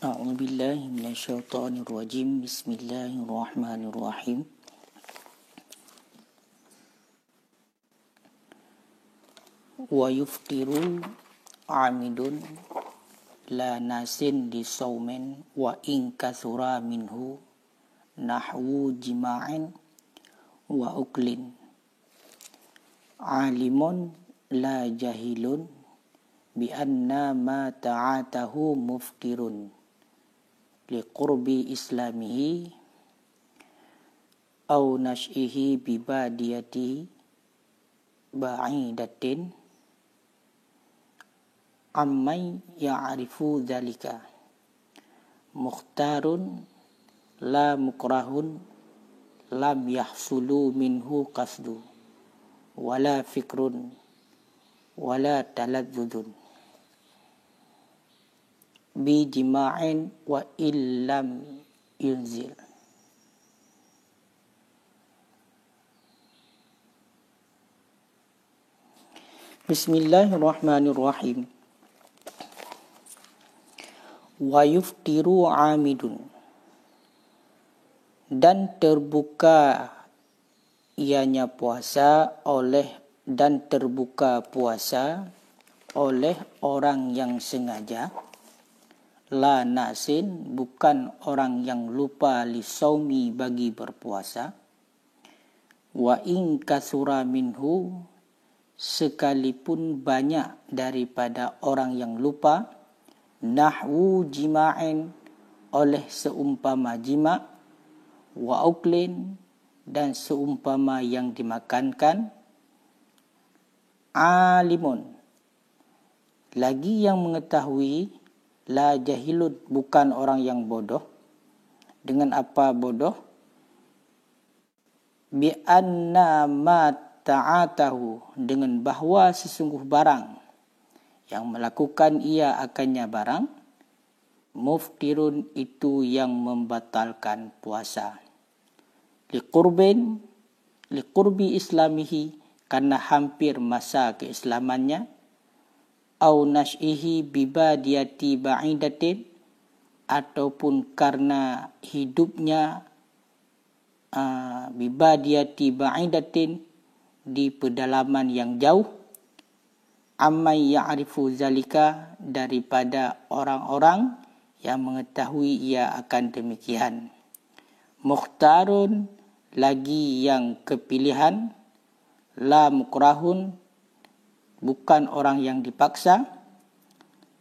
A'udzubillahi minasyaitonirrajim. Bismillahirrahmanirrahim. Wa yuftiru amidun la nasin di saumin wa in kathura minhu nahwu jima'in wa uklin alimun la jahilun bi anna ma ta'atahu muftirun liqurbi islamihi aw nash'ihi bi badiyati ba'idatin amman ya'rifu dhalika mukhtarun la mukrahun lam yahsulu minhu qasdu wala fikrun wala taladzudun bi jima'in wa illam yunzil. Bismillahirrahmanirrahim. Wa yuftiru amidun, dan terbuka ianya puasa oleh orang yang sengaja, la nasin, bukan orang yang lupa, lisaumi, bagi berpuasa, wa in kathura minhu, sekalipun banyak daripada orang yang lupa, nahwu jima'in, oleh seumpama jima', wa uklin, dan seumpama yang dimakankan, alimun, lagi yang mengetahui, la jahilun, bukan orang yang bodoh. Dengan apa bodoh? Bi anna ma ta'atahu, dengan bahawa sesungguh barang yang melakukan ia akannya barang, muftirun, itu yang membatalkan puasa. Liqurbi islamihi, karena hampir masa keislamannya, au nash'ihi bibadiyati ba'idatin, ataupun karena hidupnya bibadiyati ba'idatin, di pedalaman yang jauh, amman ya'rifu zalika, daripada orang-orang yang mengetahui ia akan demikian. Mukhtarun, lagi yang kepilihan, la mukrahun, bukan orang yang dipaksa,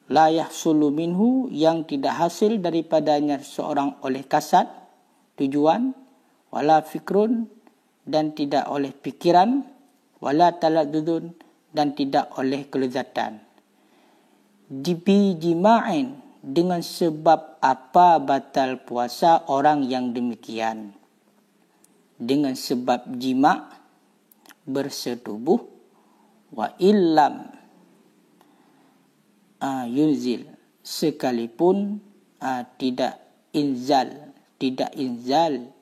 la yahsulu minhu, yang tidak hasil daripadanya seorang oleh kasad, tujuan, wala fikrun, dan tidak oleh pikiran, wala taladzudun, dan tidak oleh kelezatan. Dibi jima'in, dengan sebab apa batal puasa orang yang demikian? Dengan sebab jima', bersetubuh, wa illam yunzil, sekalipun tidak inzal,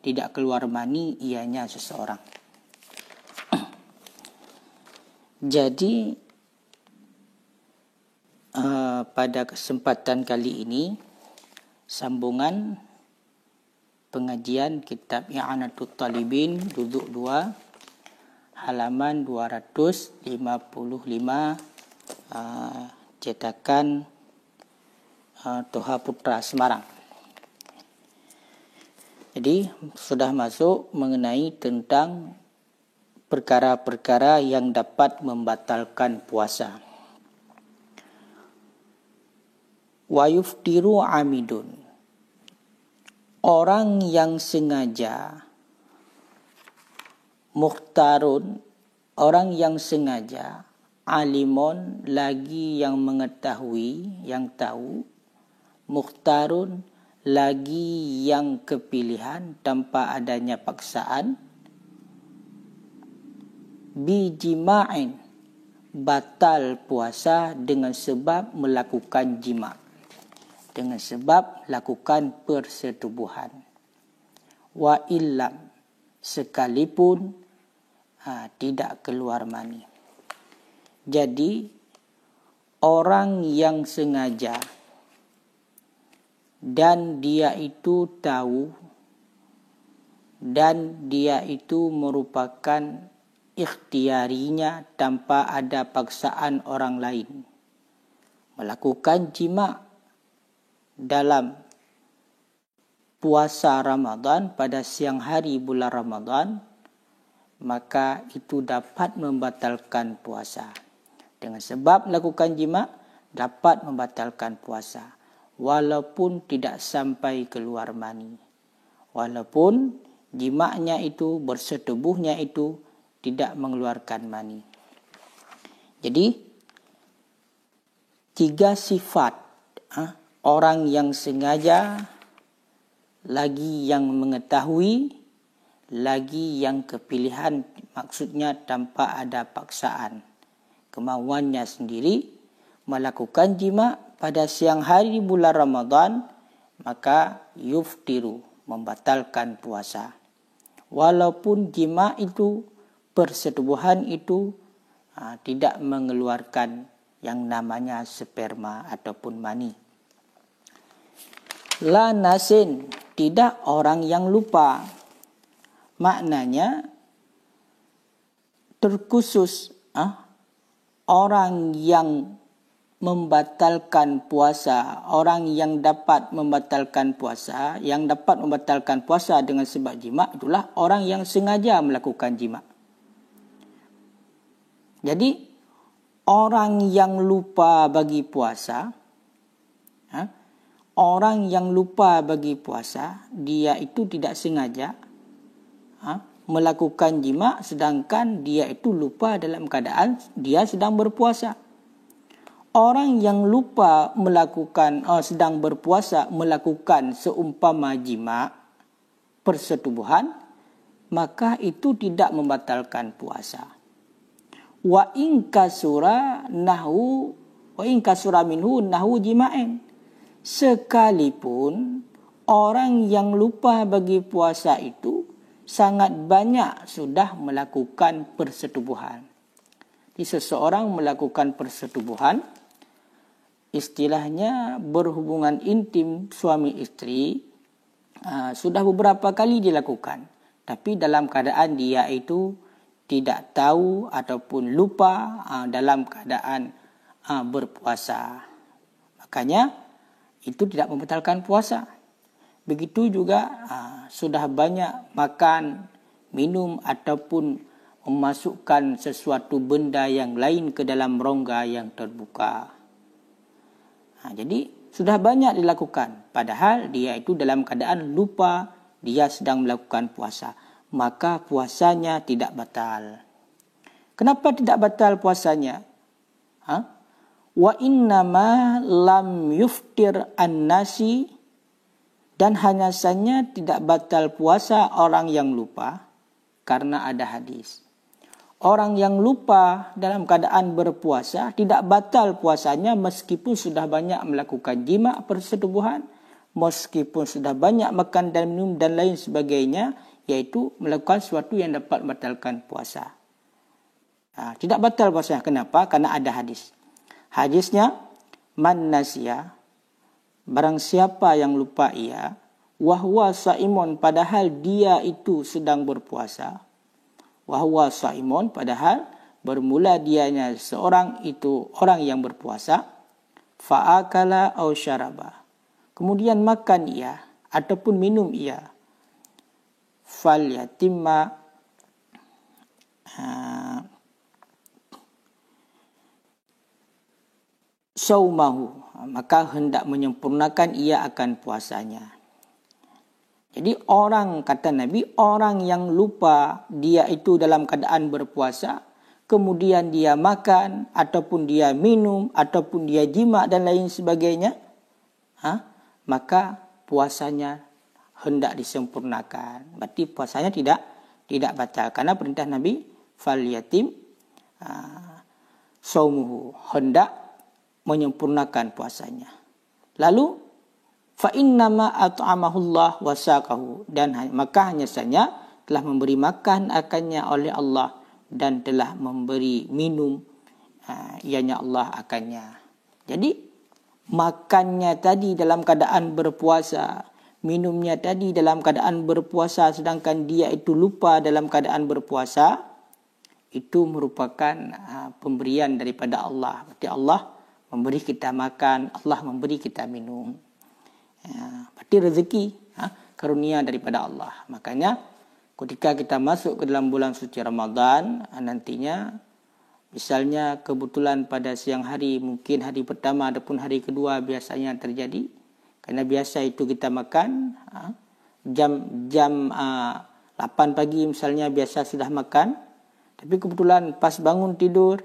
tidak keluar mani ianya seseorang. Jadi pada kesempatan kali ini, sambungan pengajian kitab I'anatut Talibin juzuk 2 halaman 255, cetakan Toha Putra Semarang. Jadi sudah masuk mengenai tentang perkara-perkara yang dapat membatalkan puasa. Wa yuftiru amidun, orang yang sengaja. Mukhtarun, orang yang sengaja. Alimun, lagi yang mengetahui, yang tahu. Mukhtarun, lagi yang kepilihan tanpa adanya paksaan. Bijima'in, batal puasa dengan sebab melakukan jima', dengan sebab lakukan persetubuhan. Wa illam, sekalipun tidak keluar mani. Jadi orang yang sengaja dan dia itu tahu dan dia itu merupakan ikhtiarinya tanpa ada paksaan orang lain, melakukan jima' dalam puasa Ramadan pada siang hari bulan Ramadan, maka itu dapat membatalkan puasa. Dengan sebab melakukan jima' dapat membatalkan puasa, walaupun tidak sampai keluar mani. Walaupun jima'nya itu, bersetubuhnya itu tidak mengeluarkan mani. Jadi, 3 sifat orang yang sengaja, lagi yang mengetahui, lagi yang kepilihan, maksudnya tanpa ada paksaan, kemauannya sendiri, melakukan jima' pada siang hari bulan Ramadan, maka yuftiru, membatalkan puasa. Walaupun jima' itu, persetubuhan itu tidak mengeluarkan yang namanya sperma ataupun mani. La nasin, tidak orang yang lupa. Maknanya terkhusus orang yang membatalkan puasa, orang yang dapat membatalkan puasa, yang dapat membatalkan puasa dengan sebab jima' itulah orang yang sengaja melakukan jima'. Jadi orang yang lupa bagi puasa, orang yang lupa bagi puasa, dia itu tidak sengaja melakukan jima' sedangkan dia itu lupa dalam keadaan dia sedang berpuasa. Orang yang lupa sedang berpuasa melakukan seumpama jima' persetubuhan, maka itu tidak membatalkan puasa. Wa in kasura minhu nahu jima'in. Sekalipun orang yang lupa bagi puasa itu sangat banyak sudah melakukan persetubuhan. Jadi seseorang melakukan persetubuhan, istilahnya berhubungan intim suami istri, sudah beberapa kali dilakukan. Tapi dalam keadaan dia itu tidak tahu ataupun lupa dalam keadaan berpuasa. Makanya itu tidak membatalkan puasa. Begitu juga sudah banyak makan, minum ataupun memasukkan sesuatu benda yang lain ke dalam rongga yang terbuka. Jadi sudah banyak dilakukan. Padahal dia itu dalam keadaan lupa dia sedang melakukan puasa. Maka puasanya tidak batal. Kenapa tidak batal puasanya? Wa innama lam yuftir an-nasi, dan hanya saja tidak batal puasa orang yang lupa karena ada hadis. Orang yang lupa dalam keadaan berpuasa tidak batal puasanya meskipun sudah banyak melakukan jima' persetubuhan, meskipun sudah banyak makan dan minum dan lain sebagainya, yaitu melakukan sesuatu yang dapat membatalkan puasa. Tidak batal puasanya. Kenapa? Karena ada hadis. Hadisnya, man nasiya, barang siapa yang lupa ia, wahwa saimun, padahal dia itu sedang berpuasa. Wahwa saimun, padahal bermula dianya seorang itu orang yang berpuasa. Fa'akala aw syaraba, kemudian makan ia ataupun minum ia. Fal yatimma saumahu, maka hendak menyempurnakan ia akan puasanya. Jadi orang, kata Nabi, orang yang lupa dia itu dalam keadaan berpuasa, kemudian dia makan ataupun dia minum ataupun dia jima' dan lain sebagainya, maka puasanya hendak disempurnakan. Berarti puasanya tidak batal karena perintah Nabi fal yatim saumuhu, hendak menyempurnakan puasanya. Lalu fa innama at'amahullah wa saqahu, dan maka hanya saja telah memberi makan akannya oleh Allah dan telah memberi minum ianya Allah akannya. Jadi makannya tadi dalam keadaan berpuasa, minumnya tadi dalam keadaan berpuasa sedangkan dia itu lupa dalam keadaan berpuasa, itu merupakan pemberian daripada Allah. Berarti Allah memberi kita makan, Allah memberi kita minum. Berarti rezeki, karunia daripada Allah. Makanya ketika kita masuk ke dalam bulan suci Ramadan, nantinya misalnya kebetulan pada siang hari, mungkin hari pertama ataupun hari kedua biasanya terjadi. Karena biasa itu kita makan jam 8 pagi misalnya biasa sudah makan. Tapi kebetulan pas bangun tidur,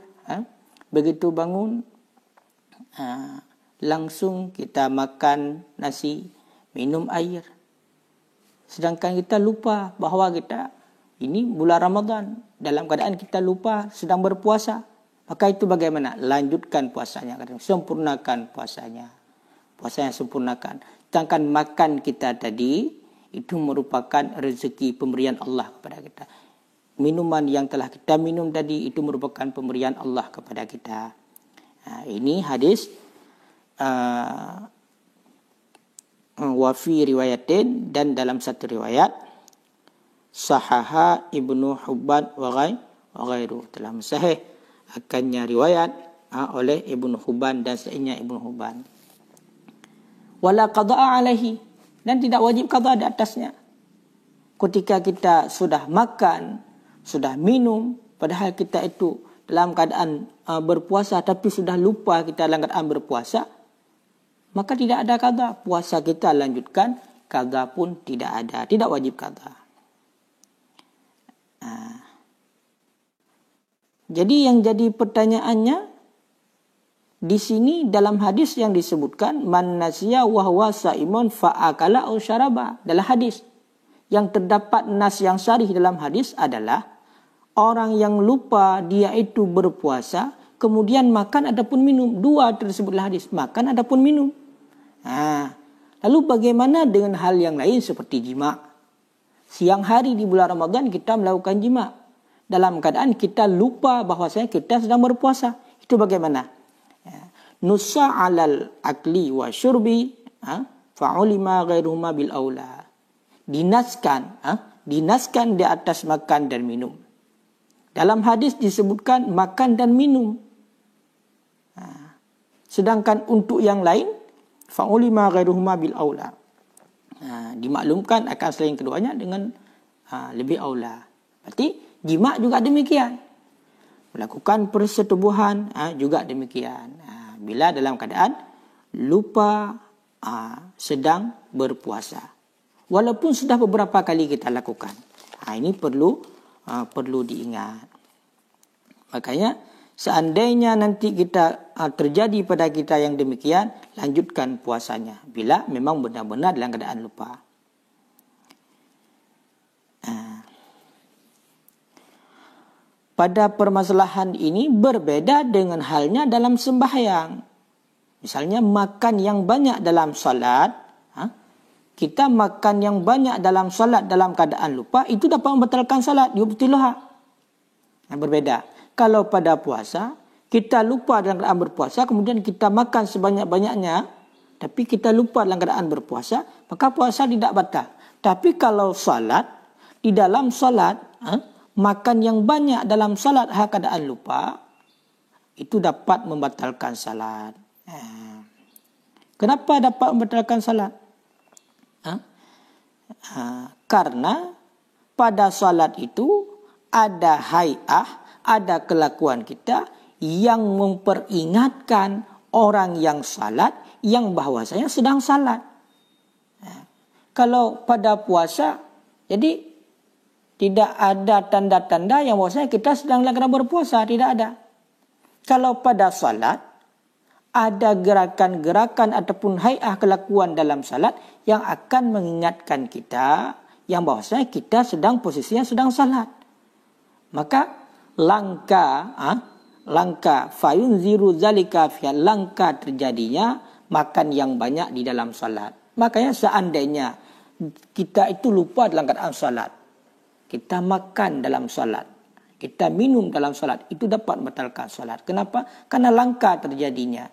begitu bangun langsung kita makan nasi, minum air. Sedangkan kita lupa bahawa kita ini bulan Ramadan. Dalam keadaan kita lupa sedang berpuasa. Maka itu bagaimana? Lanjutkan puasanya. Sempurnakan puasanya. Puasanya sempurnakan. Sedangkan makan kita tadi, itu merupakan rezeki pemberian Allah kepada kita. Minuman yang telah kita minum tadi, itu merupakan pemberian Allah kepada kita. Ini hadis wafi riwayatin, dan dalam satu riwayat sahaha Ibnu Hubban wa ghairu, telah sahih akannya riwayat oleh Ibnu Hubban dan selainnya Ibnu Hubban. Wala qada'a alaihi, dan tidak wajib qada di atasnya. Ketika kita sudah makan, sudah minum, padahal kita itu dalam keadaan berpuasa tapi sudah lupa kita dalam keadaan berpuasa, maka tidak ada qada. Puasa kita lanjutkan, qada pun tidak ada, tidak wajib qada. Jadi yang jadi pertanyaannya di sini dalam hadis yang disebutkan man nasiya wa huwa saimun fa akala aw syaraba. Dalam hadis yang terdapat nas yang sharih dalam hadis adalah orang yang lupa dia itu berpuasa kemudian makan ataupun minum. Dua tersebutlah hadis, makan ataupun minum. Lalu bagaimana dengan hal yang lain seperti jima? Siang hari di bulan Ramadan kita melakukan jima dalam keadaan kita lupa bahwasanya kita sedang berpuasa. Itu bagaimana? Nusa alal akli wa syurbi fa'ulima ghairuhuma bil aula. Dinaskan di atas makan dan minum. Dalam hadis disebutkan makan dan minum. Sedangkan untuk yang lain fa'ulima ghairuhuma bil aula. Dimaklumkan akan selain keduanya dengan lebih aula. Berarti jima juga demikian. Melakukan persetubuhan juga demikian. Bila dalam keadaan lupa sedang berpuasa. Walaupun sudah beberapa kali kita lakukan. Ini perlu diingat. Makanya seandainya nanti kita terjadi pada kita yang demikian, lanjutkan puasanya. Bila memang benar-benar dalam keadaan lupa. Pada permasalahan ini berbeda dengan halnya dalam sembahyang. Misalnya makan yang banyak dalam salat, kita makan yang banyak dalam salat dalam keadaan lupa, itu dapat membatalkan salat, yubtiluha. Berbeda. Kalau pada puasa, kita lupa dalam keadaan berpuasa, kemudian kita makan sebanyak-banyaknya, tapi kita lupa dalam keadaan berpuasa, maka puasa tidak batal. Tapi kalau salat, di dalam salat, makan yang banyak dalam salat keadaan lupa, itu dapat membatalkan salat. Kenapa dapat membatalkan salat? Karena pada salat itu ada hai'ah, ada kelakuan kita yang memperingatkan orang yang salat yang bahwasanya sedang salat. Kalau pada puasa, jadi tidak ada tanda-tanda yang bahwasanya kita sedang dalam keadaan berpuasa, tidak ada. Kalau pada salat ada gerakan-gerakan ataupun hai'ah kelakuan dalam salat yang akan mengingatkan kita yang bahwasanya kita sedang posisinya sedang salat. Maka langka fayunziru zalika fi langka terjadinya makan yang banyak di dalam salat. Makanya seandainya kita itu lupa dalam keadaan salat, kita makan dalam salat, kita minum dalam salat, itu dapat membatalkan salat. Kenapa? Karena langka terjadinya.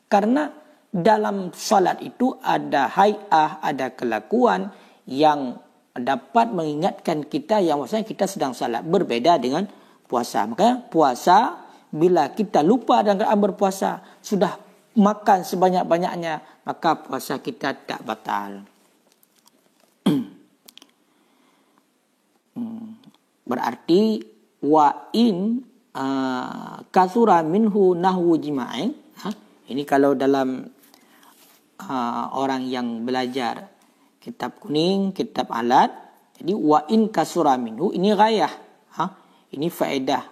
Karena dalam salat itu ada hai'ah, ada kelakuan yang dapat mengingatkan kita yang maksudnya kita sedang salat, berbeda dengan puasa. Maka puasa, bila kita lupa dalam keadaan berpuasa, sudah makan sebanyak-banyaknya, maka puasa kita tak batal. Berarti wa in kasura minhu nahwu jima'in. Ini kalau dalam orang yang belajar kitab kuning, kitab alat. Jadi wa in kasura minhu, ini ghayah. Ini faedah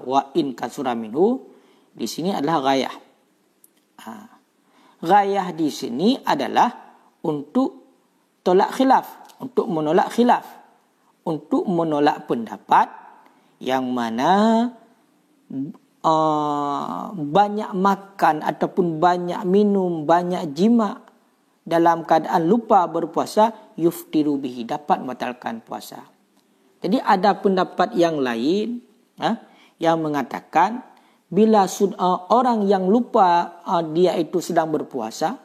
wa in kasura minhu di sini adalah ghayah. Ghayah di sini adalah untuk tolak khilaf, untuk menolak khilaf, untuk menolak pendapat yang mana banyak makan ataupun banyak minum, banyak jima dalam keadaan lupa berpuasa, yuftiru bihi, dapat membatalkan puasa. Jadi ada pendapat yang lain yang mengatakan bila orang yang lupa dia itu sedang berpuasa,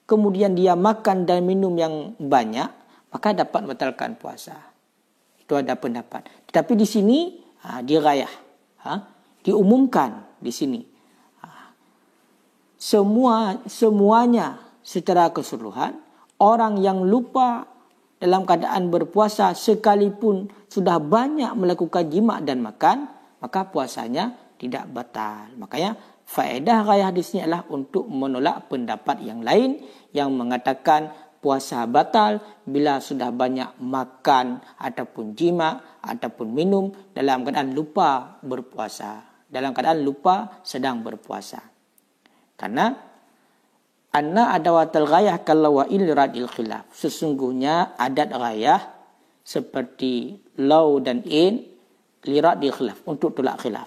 kemudian dia makan dan minum yang banyak, maka dapat membatalkan puasa. Itu ada pendapat. Tetapi di sini dirayah, diumumkan di sini. Semuanya secara keseluruhan, orang yang lupa dalam keadaan berpuasa sekalipun sudah banyak melakukan jima dan makan, maka puasanya tidak batal. Makanya faedah ghayah di sini adalah untuk menolak pendapat yang lain yang mengatakan puasa batal bila sudah banyak makan ataupun jima ataupun minum dalam keadaan lupa berpuasa. Dalam keadaan lupa sedang berpuasa. Karena anna adawatul ghayah kalau wa il radil khilaf. Sesungguhnya adat ghayah seperti law dan in liradil khilaf, untuk tolak khilaf.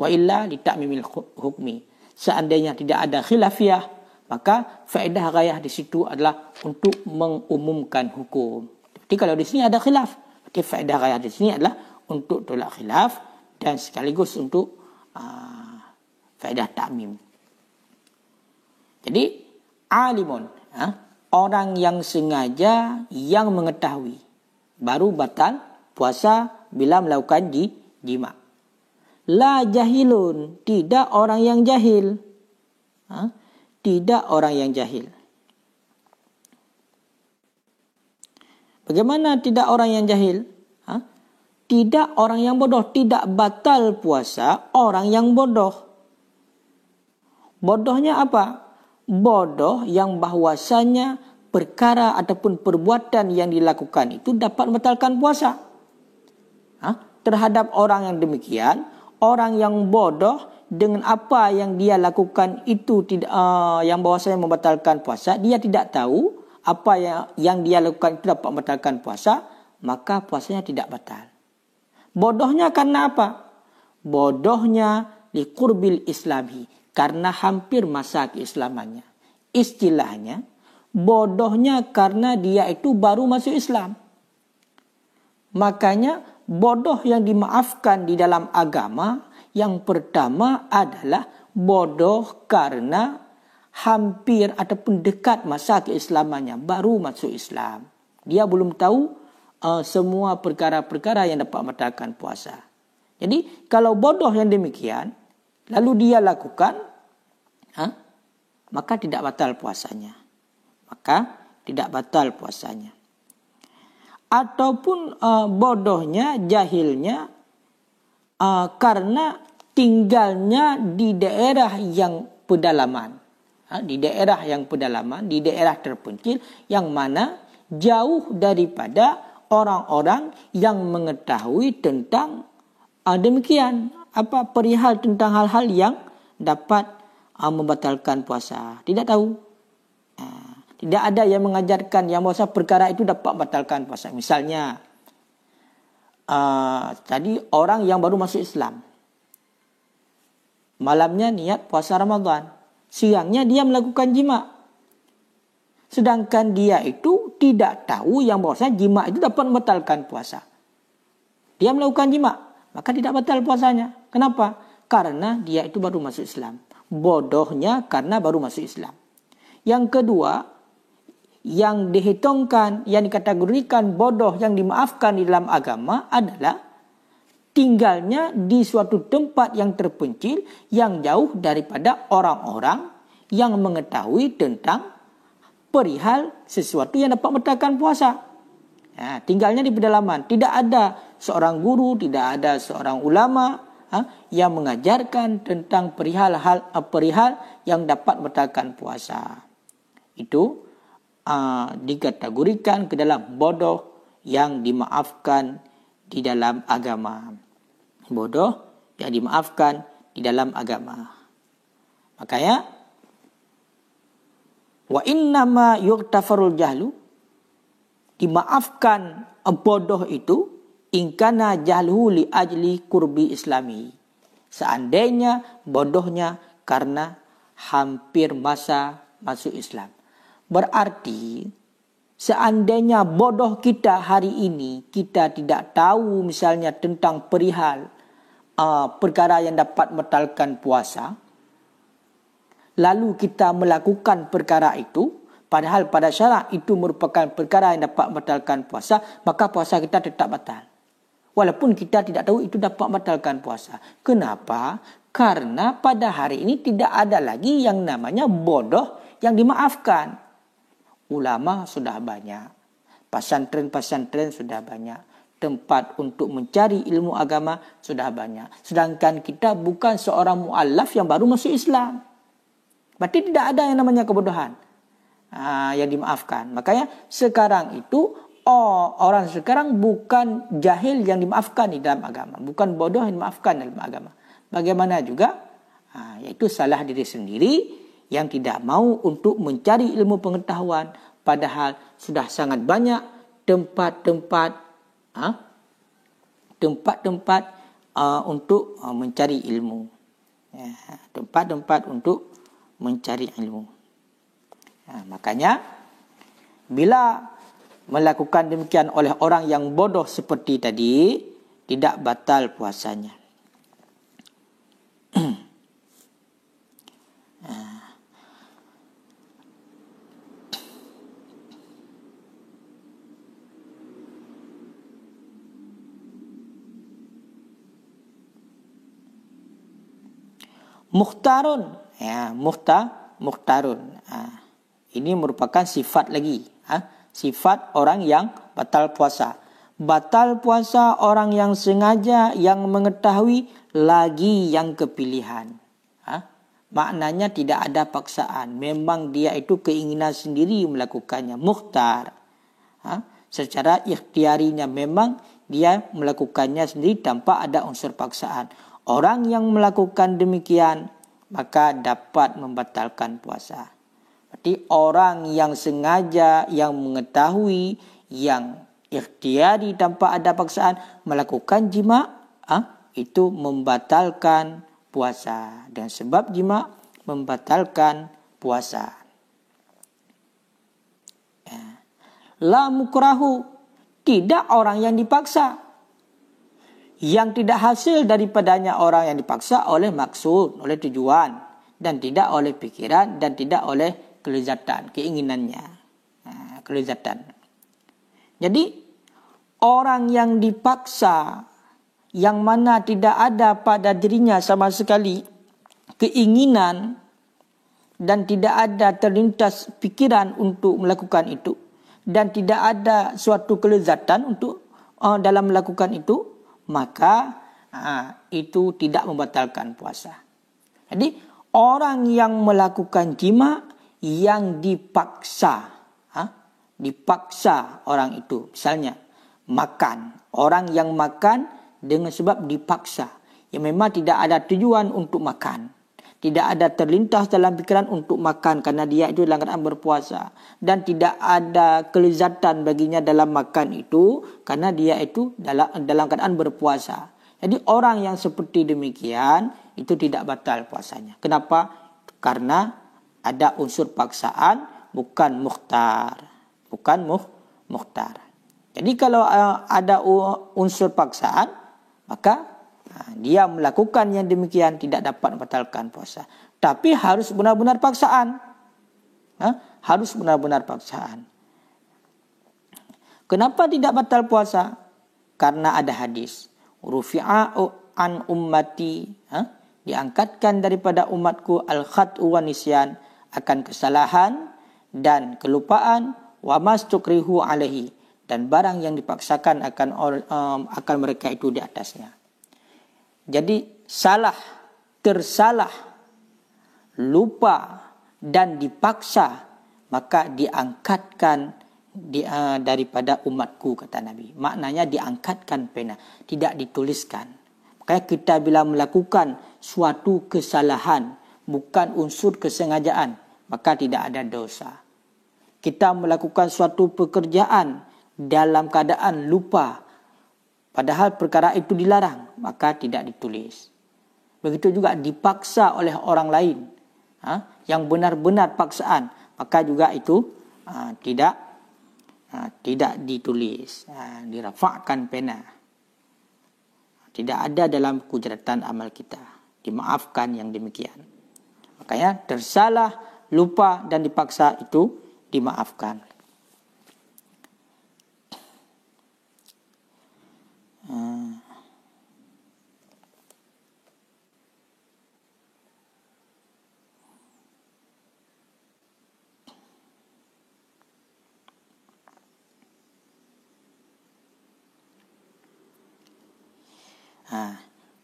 Wa illa li ta'mimil hukmi. Seandainya tidak ada khilafiyah, maka faedah ghayah di situ adalah untuk mengumumkan hukum. Jadi kalau di sini ada khilaf, maka faedah ghayah di sini adalah untuk tolak khilaf dan sekaligus untuk faedah ta'mim. Jadi alimun, orang yang sengaja, yang mengetahui, baru batal puasa bila melakukan jima. La jahilun, tidak orang yang jahil. Tidak orang yang jahil. Bagaimana tidak orang yang jahil? Tidak orang yang bodoh. Tidak batal puasa orang yang bodoh. Bodohnya apa? Bodoh yang bahwasanya perkara ataupun perbuatan yang dilakukan itu dapat membatalkan puasa. Terhadap orang yang demikian, orang yang bodoh dengan apa yang dia lakukan itu tidak yang bahwasanya membatalkan puasa, dia tidak tahu apa yang dia lakukan itu dapat membatalkan puasa, maka puasanya tidak batal. Bodohnya karena apa? Bodohnya liqurbil islami, karena hampir masa keislamannya. Istilahnya, bodohnya karena dia itu baru masuk Islam. Makanya bodoh yang dimaafkan di dalam agama, yang pertama adalah bodoh karena hampir ataupun dekat masa keislamannya, baru masuk Islam. Dia belum tahu semua perkara-perkara yang dapat membatalkan puasa. Jadi kalau bodoh yang demikian, lalu dia lakukan, maka tidak batal puasanya. Maka tidak batal puasanya. Ataupun bodohnya, jahilnya, karena tinggalnya di daerah yang pedalaman. Di daerah yang pedalaman, di daerah terpencil, yang mana jauh daripada orang-orang yang mengetahui tentang demikian, perihal tentang hal-hal yang dapat membatalkan puasa. Tidak tahu. Tidak ada yang mengajarkan yang bahasa perkara itu dapat membatalkan puasa. Misalnya, tadi orang yang baru masuk Islam, malamnya niat puasa Ramadan, siangnya dia melakukan jima. Sedangkan dia itu tidak tahu yang bahwasanya jima itu dapat membatalkan puasa. Dia melakukan jima, maka tidak batal puasanya. Kenapa? Karena dia itu baru masuk Islam. Bodohnya karena baru masuk Islam. Yang kedua, yang dihitungkan, yang dikategorikan bodoh yang dimaafkan di dalam agama adalah tinggalnya di suatu tempat yang terpencil, yang jauh daripada orang-orang yang mengetahui tentang perihal sesuatu yang dapat membatalkan puasa. Tinggalnya di pedalaman. Tidak ada seorang guru, tidak ada seorang ulama yang mengajarkan tentang perihal yang dapat membatalkan puasa. Itu dikategorikan ke dalam bodoh yang dimaafkan di dalam agama. Bodoh yang dimaafkan di dalam agama. Makanya wa innama yughtafarul jahlu, dimaafkan bodoh itu ingkana jahluhu li ajli kurbi islami. Seandainya bodohnya karena hampir masa masuk Islam. Berarti seandainya bodoh kita hari ini, kita tidak tahu misalnya tentang perihal perkara yang dapat membatalkan puasa, lalu kita melakukan perkara itu, padahal pada syarak itu merupakan perkara yang dapat membatalkan puasa, maka puasa kita tetap batal. Walaupun kita tidak tahu itu dapat membatalkan puasa. Kenapa? Karena pada hari ini tidak ada lagi yang namanya bodoh yang dimaafkan. Ulama sudah banyak, pesantren-pesantren sudah banyak, tempat untuk mencari ilmu agama sudah banyak. Sedangkan kita bukan seorang mu'allaf yang baru masuk Islam. Berarti tidak ada yang namanya kebodohan yang dimaafkan. Makanya sekarang itu orang sekarang bukan jahil yang dimaafkan di dalam agama, bukan bodoh yang dimaafkan dalam agama. Bagaimana juga yaitu salah diri sendiri yang tidak mau untuk mencari ilmu pengetahuan, padahal sudah sangat banyak tempat-tempat untuk mencari ilmu. Tempat-tempat untuk mencari ilmu. Makanya bila melakukan demikian oleh orang yang bodoh seperti tadi, tidak batal puasanya. Mukhtarun, mukhtarun. Ini merupakan sifat lagi, sifat orang yang batal puasa. Batal puasa orang yang sengaja, yang mengetahui, lagi yang kepilihan. Maknanya tidak ada paksaan. Memang dia itu keinginan sendiri melakukannya. Mukhtar. Secara ikhtiarinya memang dia melakukannya sendiri tanpa ada unsur paksaan. Orang yang melakukan demikian maka dapat membatalkan puasa. Berarti orang yang sengaja, yang mengetahui, yang ikhtiari tanpa ada paksaan melakukan jima, itu membatalkan puasa. Dan sebab jima membatalkan puasa. La mukrahu, tidak orang yang dipaksa. Yang tidak hasil daripadanya orang yang dipaksa oleh maksud, oleh tujuan, dan tidak oleh pikiran, dan tidak oleh kelezatan, keinginannya, kelezatan. Jadi orang yang dipaksa, yang mana tidak ada pada dirinya sama sekali keinginan dan tidak ada terlintas pikiran untuk melakukan itu, dan tidak ada suatu kelezatan untuk dalam melakukan itu, maka itu tidak membatalkan puasa. Jadi orang yang melakukan jima yang dipaksa, dipaksa orang itu, misalnya makan, orang yang makan dengan sebab dipaksa, yang memang tidak ada tujuan untuk makan, tidak ada terlintas dalam pikiran untuk makan karena dia itu dalam keadaan berpuasa, dan tidak ada kelezatan baginya dalam makan itu karena dia itu dalam keadaan berpuasa. Jadi orang yang seperti demikian itu tidak batal puasanya. Kenapa? Karena ada unsur paksaan, bukan mukhtar. Bukan mukhtar. Jadi kalau ada unsur paksaan, maka dia melakukan yang demikian tidak dapat membatalkan puasa. Tapi harus benar-benar paksaan. Harus benar-benar paksaan. Kenapa tidak batal puasa? Karena ada hadis. Rufi'a an ummati, diangkatkan daripada umatku al-khat'u wa nisyan, akan kesalahan dan kelupaan, wa mastukrihu alaihi, dan barang yang dipaksakan akan mereka itu di atasnya. Jadi tersalah, lupa dan dipaksa, maka diangkatkan daripada umatku, kata Nabi. Maknanya diangkatkan pena, tidak dituliskan. Makanya kita bila melakukan suatu kesalahan, bukan unsur kesengajaan, maka tidak ada dosa. Kita melakukan suatu pekerjaan dalam keadaan lupa, padahal perkara itu dilarang, maka tidak ditulis. Begitu juga dipaksa oleh orang lain, yang benar-benar paksaan, maka juga itu tidak ditulis, dirafakkan pena. Tidak ada dalam kujratan amal kita, dimaafkan yang demikian. Makanya tersalah, lupa dan dipaksa itu dimaafkan.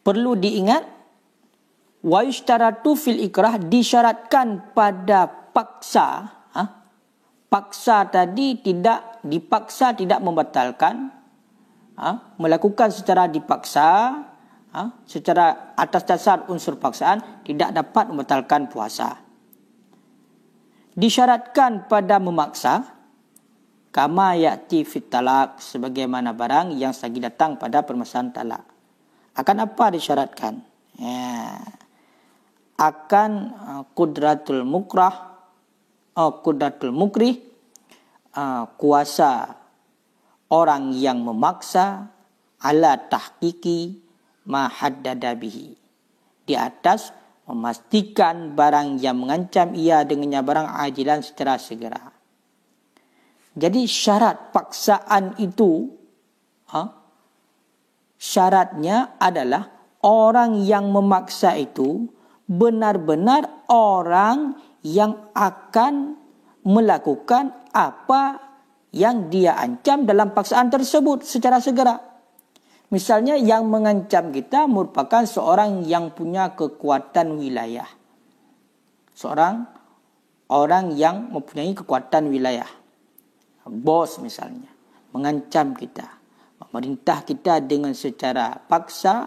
Perlu diingat, wa yushtaratu fil ikrah, disyaratkan pada paksa. Paksa tadi tidak dipaksa, tidak membatalkan. Melakukan secara dipaksa, secara atas dasar unsur paksaan, tidak dapat membatalkan puasa. Disyaratkan pada memaksa, kama ya'ti fit talaq, sebagaimana barang yang lagi datang pada permasalahan talak. Akan apa disyaratkan? Akan kudratul mukrih, kuasa orang yang memaksa, ala tahqiqi ma haddada bihi, di atas memastikan barang yang mengancam ia dengannya barang ajilan secara segera. Jadi syarat paksaan itu, syaratnya adalah orang yang memaksa itu benar-benar orang yang akan melakukan apa yang dia ancam dalam paksaan tersebut secara segera. Misalnya yang mengancam kita merupakan seorang yang punya kekuatan wilayah. Seorang orang yang mempunyai kekuatan wilayah. Bos misalnya mengancam kita. Memerintah kita dengan secara paksa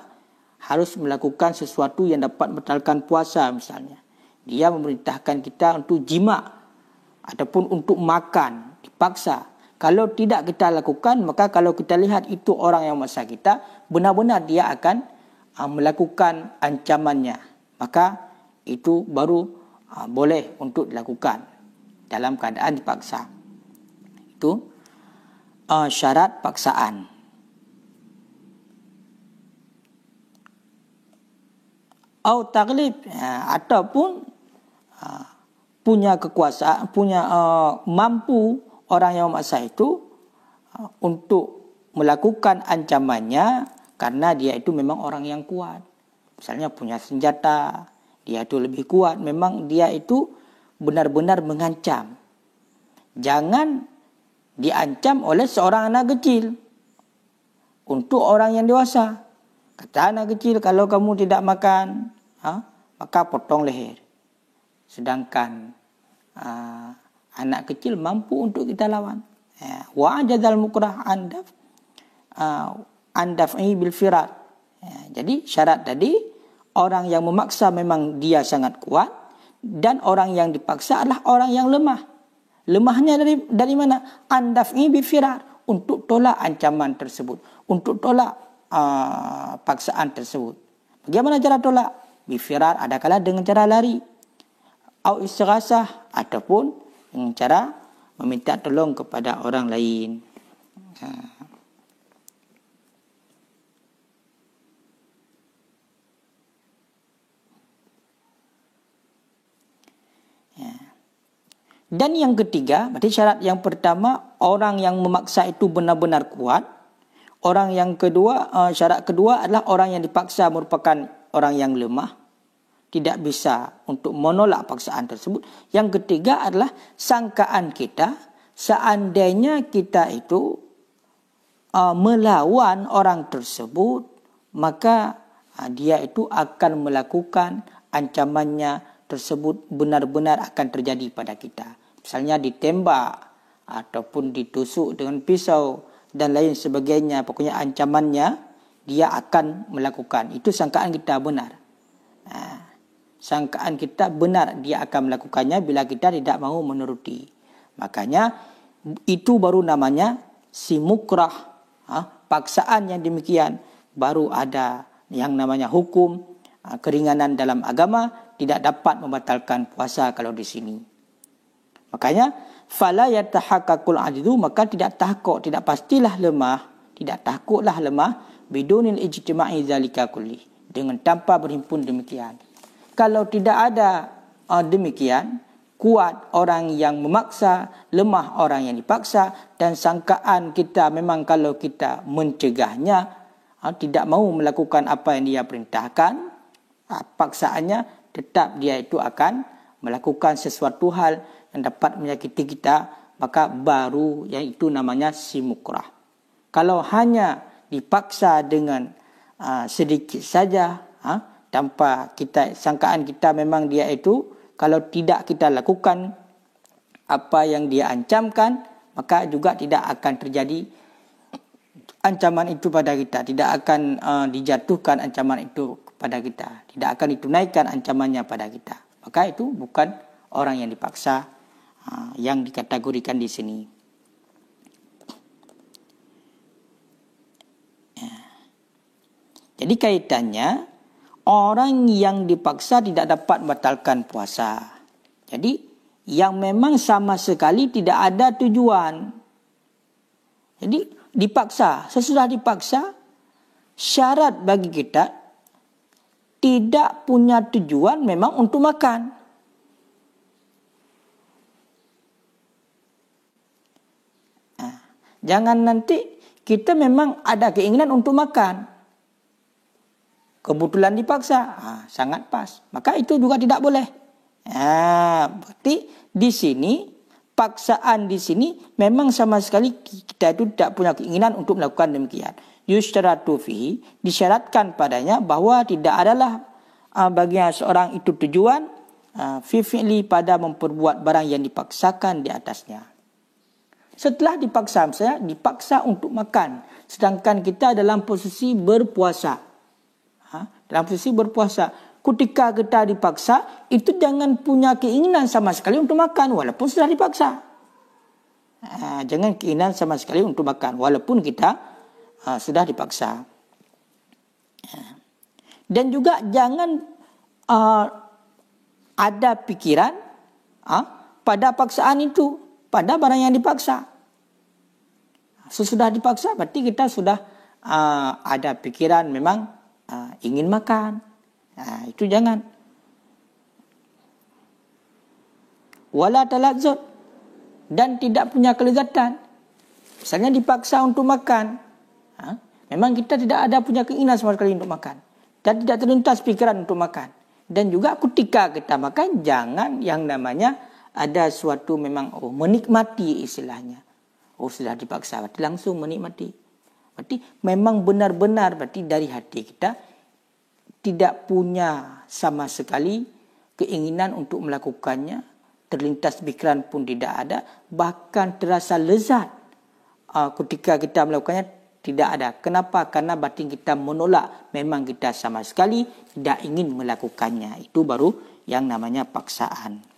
harus melakukan sesuatu yang dapat membatalkan puasa misalnya. Dia memerintahkan kita untuk jima ataupun untuk makan, dipaksa. Kalau tidak kita lakukan, maka kalau kita lihat itu orang yang memaksa kita, benar-benar dia akan melakukan ancamannya. Maka itu baru boleh untuk dilakukan dalam keadaan dipaksa. Itu syarat paksaan. Atau taglib, ataupun punya kekuasaan, mampu orang yang memaksa itu untuk melakukan ancamannya karena dia itu memang orang yang kuat. Misalnya punya senjata, dia itu lebih kuat, memang dia itu benar-benar mengancam. Jangan diancam oleh seorang anak kecil. Untuk orang yang dewasa, kata anak kecil, kalau kamu tidak makan, maka potong leher. Sedangkan anak kecil mampu untuk kita lawan. Wa ajadal mukrah andaf'i bil firar. Jadi syarat tadi, orang yang memaksa memang dia sangat kuat, dan orang yang dipaksa adalah orang yang lemah. Lemahnya dari mana? Andaf'i bil firar, untuk tolak ancaman tersebut, untuk tolak paksaan tersebut. Bagaimana cara tolak? Bifirar, adakala dengan cara lari, au istighasah, ataupun dengan cara meminta tolong kepada orang lain. Dan yang ketiga, berarti syarat yang pertama, orang yang memaksa itu benar-benar kuat. Orang yang kedua, syarat kedua adalah orang yang dipaksa merupakan orang yang lemah, tidak bisa untuk menolak paksaan tersebut. Yang ketiga adalah sangkaan kita, seandainya kita itu melawan orang tersebut, maka dia itu akan melakukan ancamannya tersebut benar-benar akan terjadi pada kita. Misalnya ditembak ataupun ditusuk dengan pisau dan lain sebagainya. Pokoknya ancamannya dia akan melakukan. Itu sangkaan kita benar. Sangkaan kita benar dia akan melakukannya bila kita tidak mahu menuruti. Makanya itu baru namanya si mukrah. Paksaan yang demikian baru ada yang namanya hukum keringanan dalam agama, tidak dapat membatalkan puasa kalau di sini. Makanya fala yatahaqqaqul ajzu, maka tidak tahaqquq, tidak pastilah lemah, tidak takutlah lemah bidunil ijtima'i zalika kulli, dengan tanpa berhimpun demikian. Kalau tidak ada demikian, kuat orang yang memaksa, lemah orang yang dipaksa, dan sangkaan kita memang kalau kita mencegahnya, tidak mahu melakukan apa yang dia perintahkan, paksaannya tetap dia itu akan melakukan sesuatu hal yang dapat menyakiti kita, maka baru yang itu namanya si mukrah. Kalau hanya dipaksa dengan sedikit saja, tanpa kita sangkaan kita memang dia itu, kalau tidak kita lakukan apa yang dia ancamkan, maka juga tidak akan terjadi ancaman itu pada kita, tidak akan dijatuhkan ancaman itu pada kita, tidak akan ditunaikan ancamannya pada kita. Maka itu bukan orang yang dipaksa yang dikategorikan di sini. Jadi kaitannya, orang yang dipaksa tidak dapat membatalkan puasa. Jadi yang memang sama sekali tidak ada tujuan. Jadi dipaksa, sesudah dipaksa, syarat bagi kita tidak punya tujuan memang untuk makan. Jangan nanti kita memang ada keinginan untuk makan, kebetulan dipaksa, sangat pas. Maka itu juga tidak boleh. Berarti di sini, paksaan di sini memang sama sekali kita itu tidak punya keinginan untuk melakukan demikian. Yushtaratu fihi, disyaratkan padanya bahwa tidak adalah bagi seorang itu tujuan fi fi'li pada memperbuat barang yang dipaksakan di atasnya. Setelah dipaksa, misalnya dipaksa untuk makan, sedangkan kita dalam posisi berpuasa. Dalam posisi berpuasa, ketika kita dipaksa, itu jangan punya keinginan sama sekali untuk makan walaupun sudah dipaksa. Jangan keinginan sama sekali untuk makan walaupun kita sudah dipaksa. Dan juga jangan ada pikiran pada paksaan itu, pada barang yang dipaksa. Sesudah dipaksa berarti kita sudah ada pikiran memang ingin makan. Itu jangan. Wala talazzut, dan tidak punya kelezatan. Misalnya dipaksa untuk makan, memang kita tidak ada punya keinginan sama sekali untuk makan, dan tidak terlintas pikiran untuk makan. Dan juga ketika kita makan, jangan yang namanya ada suatu memang menikmati istilahnya. Sudah dipaksa, berarti langsung menikmati. Berarti memang benar-benar berarti dari hati kita tidak punya sama sekali keinginan untuk melakukannya, terlintas pikiran pun tidak ada, bahkan terasa lezat ketika kita melakukannya tidak ada. Kenapa? Karena batin kita menolak, memang kita sama sekali tidak ingin melakukannya. Itu baru yang namanya paksaan.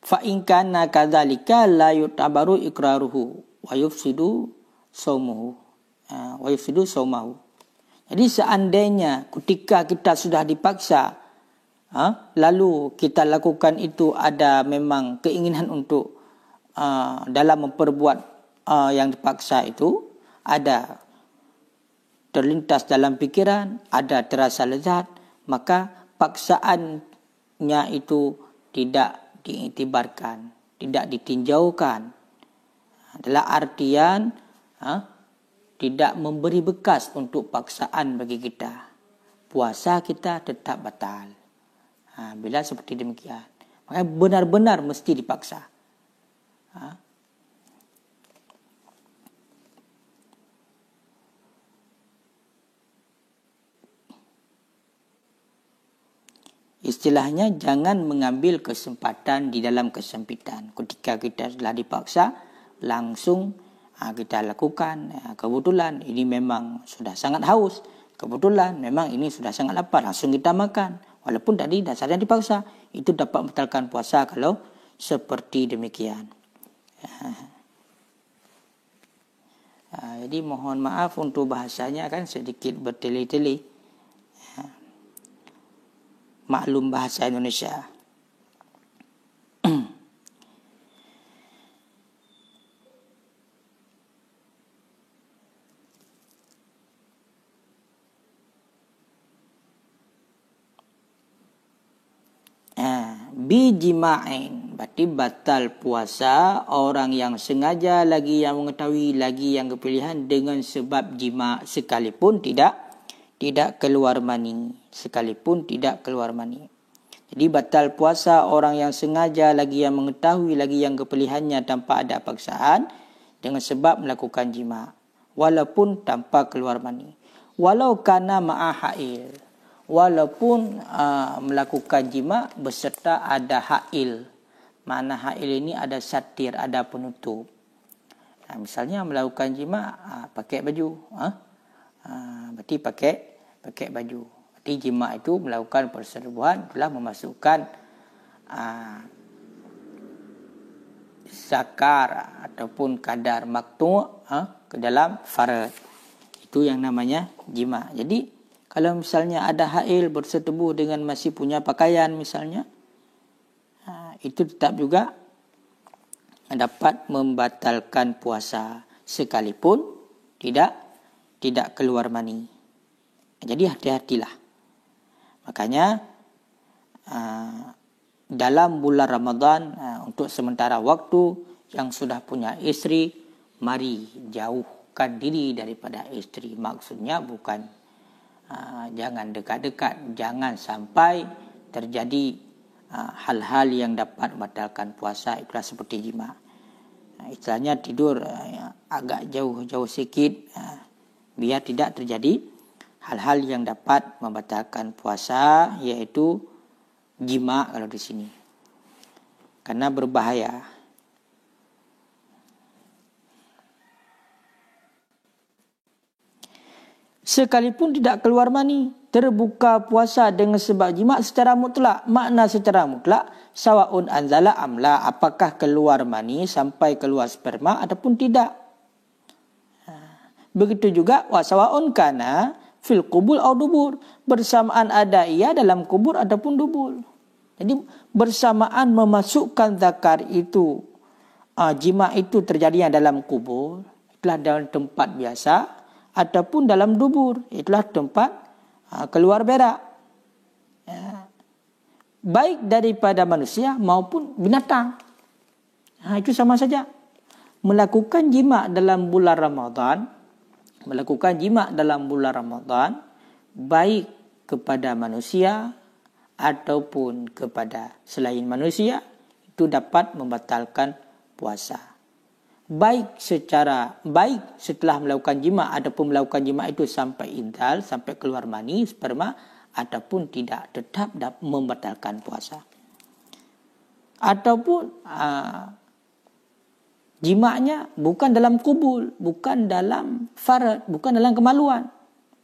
Fa in kana kadzalika la yutabaru iqraruhu wa yufsidu shaumuhu. Jadi seandainya ketika kita sudah dipaksa lalu kita lakukan itu ada memang keinginan untuk dalam memperbuat yang dipaksa itu, ada terlintas dalam pikiran, ada terasa lezat, maka paksaannya itu tidak diiktibarkan, tidak ditinjaukan. Adalah artian tidak memberi bekas untuk paksaan bagi kita. Puasa kita tetap batal. Bila seperti demikian, maka benar-benar mesti dipaksa. Istilahnya, jangan mengambil kesempatan di dalam kesempitan. Ketika kita telah dipaksa, langsung kita lakukan. Kebetulan ini memang sudah sangat haus. Kebetulan memang ini sudah sangat lapar. Langsung kita makan. Walaupun tadi dasarnya dipaksa. Itu dapat membatalkan puasa kalau seperti demikian. Jadi mohon maaf untuk bahasanya kan sedikit bertele-tele. Maklum bahasa Indonesia. Bijima'in, berarti batal puasa orang yang sengaja, lagi yang mengetahui, lagi yang kepilihan dengan sebab jima' sekalipun tidak keluar mani. Sekalipun tidak keluar mani. Jadi batal puasa orang yang sengaja, lagi yang mengetahui, lagi yang kepilihannya tanpa ada paksaan dengan sebab melakukan jima', walaupun tanpa keluar mani. Walau kana ma'ahail, walaupun melakukan jima' beserta ada hail. Makna hail ini ada satir, ada penutup. Misalnya melakukan jima' pakai baju. Berarti pakai baju. Berarti jima' itu melakukan persetubuhan telah memasukkan zakar ataupun kadar maktu' ke dalam farad. Itu yang namanya jima'. Jadi kalau misalnya ada hail bersetubuh dengan masih punya pakaian misalnya, itu tetap juga dapat membatalkan puasa sekalipun tidak keluar mani. Jadi hati-hatilah. Makanya dalam bulan Ramadan, untuk sementara waktu yang sudah punya istri, mari jauhkan diri daripada istri. Maksudnya bukan jangan dekat-dekat, jangan sampai terjadi hal-hal yang dapat membatalkan puasa. Itulah seperti jima'. Istilahnya tidur agak jauh-jauh sikit, biar tidak terjadi hal-hal yang dapat membatalkan puasa, yaitu jima' kalau di sini. Karena berbahaya. Sekalipun tidak keluar mani, terbuka puasa dengan sebab jima' secara mutlak. Makna secara mutlak, sawa'un anzala amla, apakah keluar mani sampai keluar sperma ataupun tidak. Begitu juga wa sawa'un kana fil qubul au dubur, bersamaan ada ia dalam kubur ataupun dubur. Jadi bersamaan memasukkan zakar itu, jima' itu terjadinya dalam kubur, itulah dalam tempat biasa, ataupun dalam dubur, itulah tempat keluar berak. Baik daripada manusia maupun binatang. Itu sama saja. Melakukan jima' dalam bulan Ramadan, baik kepada manusia ataupun kepada selain manusia, itu dapat membatalkan puasa. Baik setelah melakukan jima' ataupun melakukan jima' itu sampai inzal, sampai keluar mani, sperma, ataupun tidak, tetap membatalkan puasa. Ataupun jima'nya bukan dalam kubul, bukan dalam farad, bukan dalam kemaluan,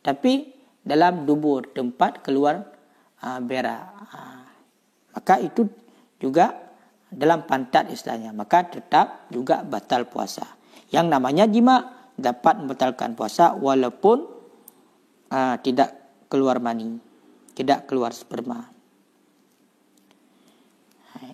tapi dalam dubur, tempat keluar berak. Maka itu juga dalam pantat istilahnya, maka tetap juga batal puasa. Yang namanya jima' dapat membatalkan puasa walaupun tidak keluar mani, tidak keluar sperma.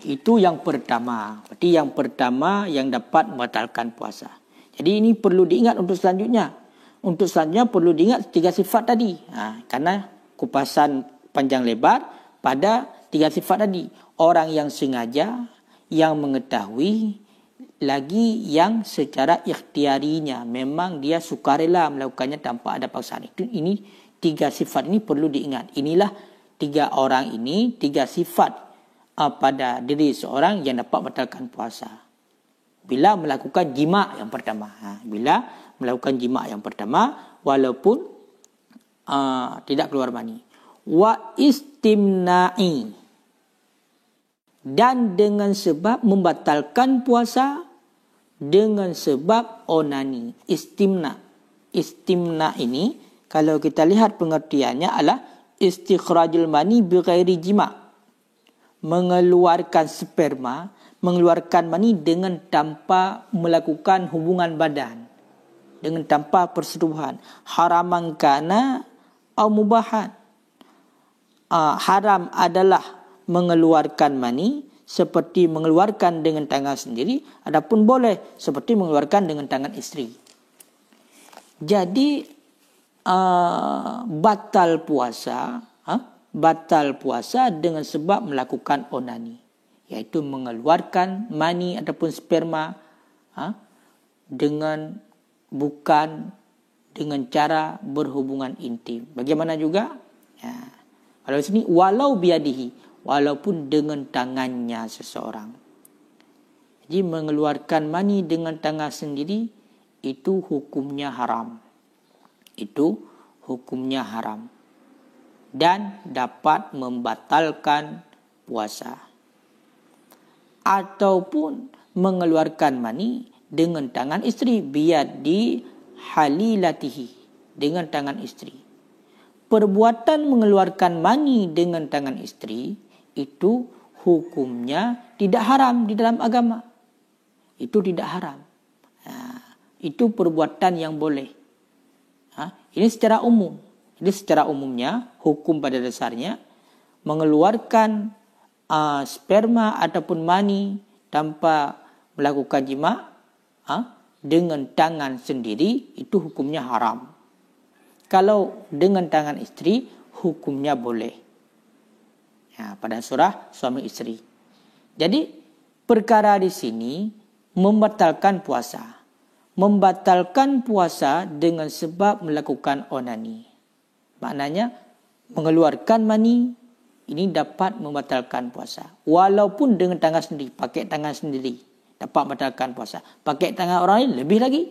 Itu yang pertama. Berarti yang pertama yang dapat membatalkan puasa. Jadi ini perlu diingat untuk selanjutnya. Untuk selanjutnya perlu diingat 3 sifat tadi. Karena kupasan panjang lebar pada 3 sifat tadi. Orang yang sengaja, yang mengetahui, lagi yang secara ikhtiarinya. Memang dia sukarela melakukannya tanpa ada paksaan. Ini 3 sifat ini perlu diingat. Inilah 3 orang ini, 3 sifat pada diri seorang yang dapat membatalkan puasa. Bila melakukan jima' yang pertama. Bila melakukan jima' yang pertama, walaupun tidak keluar mani. Wa istimna'i. Dan dengan sebab membatalkan puasa dengan sebab onani. Istimna. Istimna ini, kalau kita lihat pengertiannya adalah istikhrajul mani bighairi jima'. Mengeluarkan sperma, mengeluarkan mani dengan tanpa melakukan hubungan badan, dengan tanpa persetubuhan. Haraman kana atau mubahan. Haram adalah mengeluarkan mani seperti mengeluarkan dengan tangan sendiri, adapun boleh seperti mengeluarkan dengan tangan isteri. Jadi batal puasa dengan sebab melakukan onani, yaitu mengeluarkan mani ataupun sperma bukan dengan cara berhubungan intim. Bagaimana juga? Kalau di sini walau biadihi, walaupun dengan tangannya seseorang. Jadi mengeluarkan mani dengan tangan sendiri itu hukumnya haram. Itu hukumnya haram. Dan dapat membatalkan puasa. Ataupun mengeluarkan mani dengan tangan isteri, biyadi halilatihi, dengan tangan isteri. Perbuatan mengeluarkan mani dengan tangan isteri itu hukumnya tidak haram di dalam agama. Itu tidak haram. Itu perbuatan yang boleh. Ini secara umum. Jadi secara umumnya hukum pada dasarnya mengeluarkan sperma ataupun mani tanpa melakukan jima' dengan tangan sendiri itu hukumnya haram. Kalau dengan tangan isteri hukumnya boleh. Pada surah suami isteri. Jadi perkara di sini membatalkan puasa. Membatalkan puasa dengan sebab melakukan onani. Maknanya mengeluarkan mani ini dapat membatalkan puasa. Walaupun dengan tangan sendiri, pakai tangan sendiri dapat membatalkan puasa. Pakai tangan orang lain lebih lagi.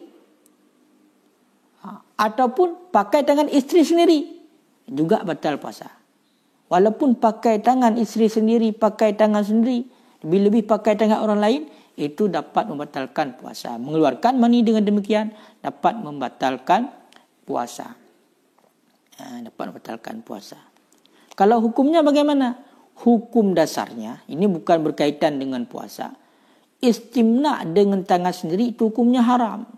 Ataupun pakai tangan isteri sendiri juga batal puasa. Walaupun pakai tangan isteri sendiri, pakai tangan sendiri, lebih-lebih pakai tangan orang lain, itu dapat membatalkan puasa. Mengeluarkan mani dengan demikian dapat membatalkan puasa. Dapat membatalkan puasa. Kalau hukumnya bagaimana? Hukum dasarnya, ini bukan berkaitan dengan puasa. Istimna dengan tangan sendiri itu hukumnya haram.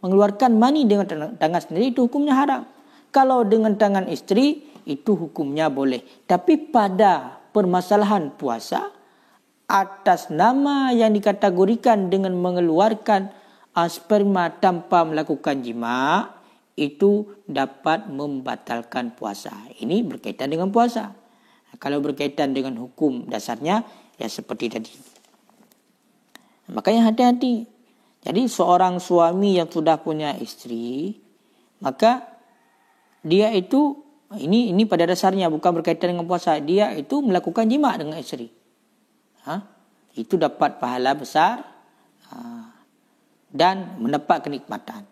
Mengeluarkan mani dengan tangan sendiri itu hukumnya haram. Kalau dengan tangan isteri itu hukumnya boleh. Tapi pada permasalahan puasa, atas nama yang dikategorikan dengan mengeluarkan sperma tanpa melakukan jima', itu dapat membatalkan puasa. Ini berkaitan dengan puasa. Kalau berkaitan dengan hukum dasarnya, ya seperti tadi. Makanya hati-hati. Jadi seorang suami yang sudah punya istri, maka dia itu, ini pada dasarnya bukan berkaitan dengan puasa, dia itu melakukan jima' dengan istri. Itu dapat pahala besar dan mendapat kenikmatan.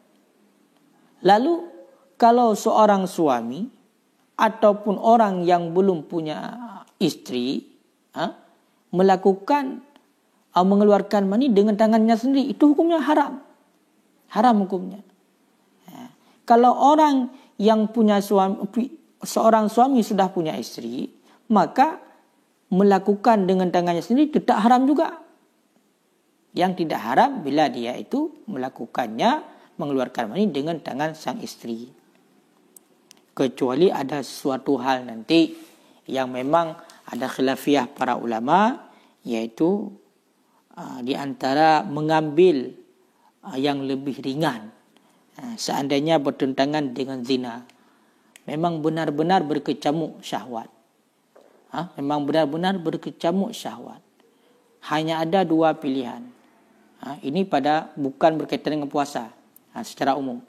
Lalu kalau seorang suami ataupun orang yang belum punya istri melakukan mengeluarkan mani dengan tangannya sendiri, itu hukumnya haram. Haram hukumnya. Kalau orang yang punya seorang suami sudah punya istri, maka melakukan dengan tangannya sendiri tidak haram juga. Yang tidak haram bila dia itu melakukannya, mengeluarkan mani dengan tangan sang istri. Kecuali ada suatu hal nanti yang memang ada khilafiyah para ulama, iaitu di antara mengambil yang lebih ringan seandainya bertentangan dengan zina. Memang benar-benar berkecamuk syahwat. Memang benar-benar berkecamuk syahwat. Hanya ada dua pilihan. Ini bukan berkaitan dengan puasa secara umum.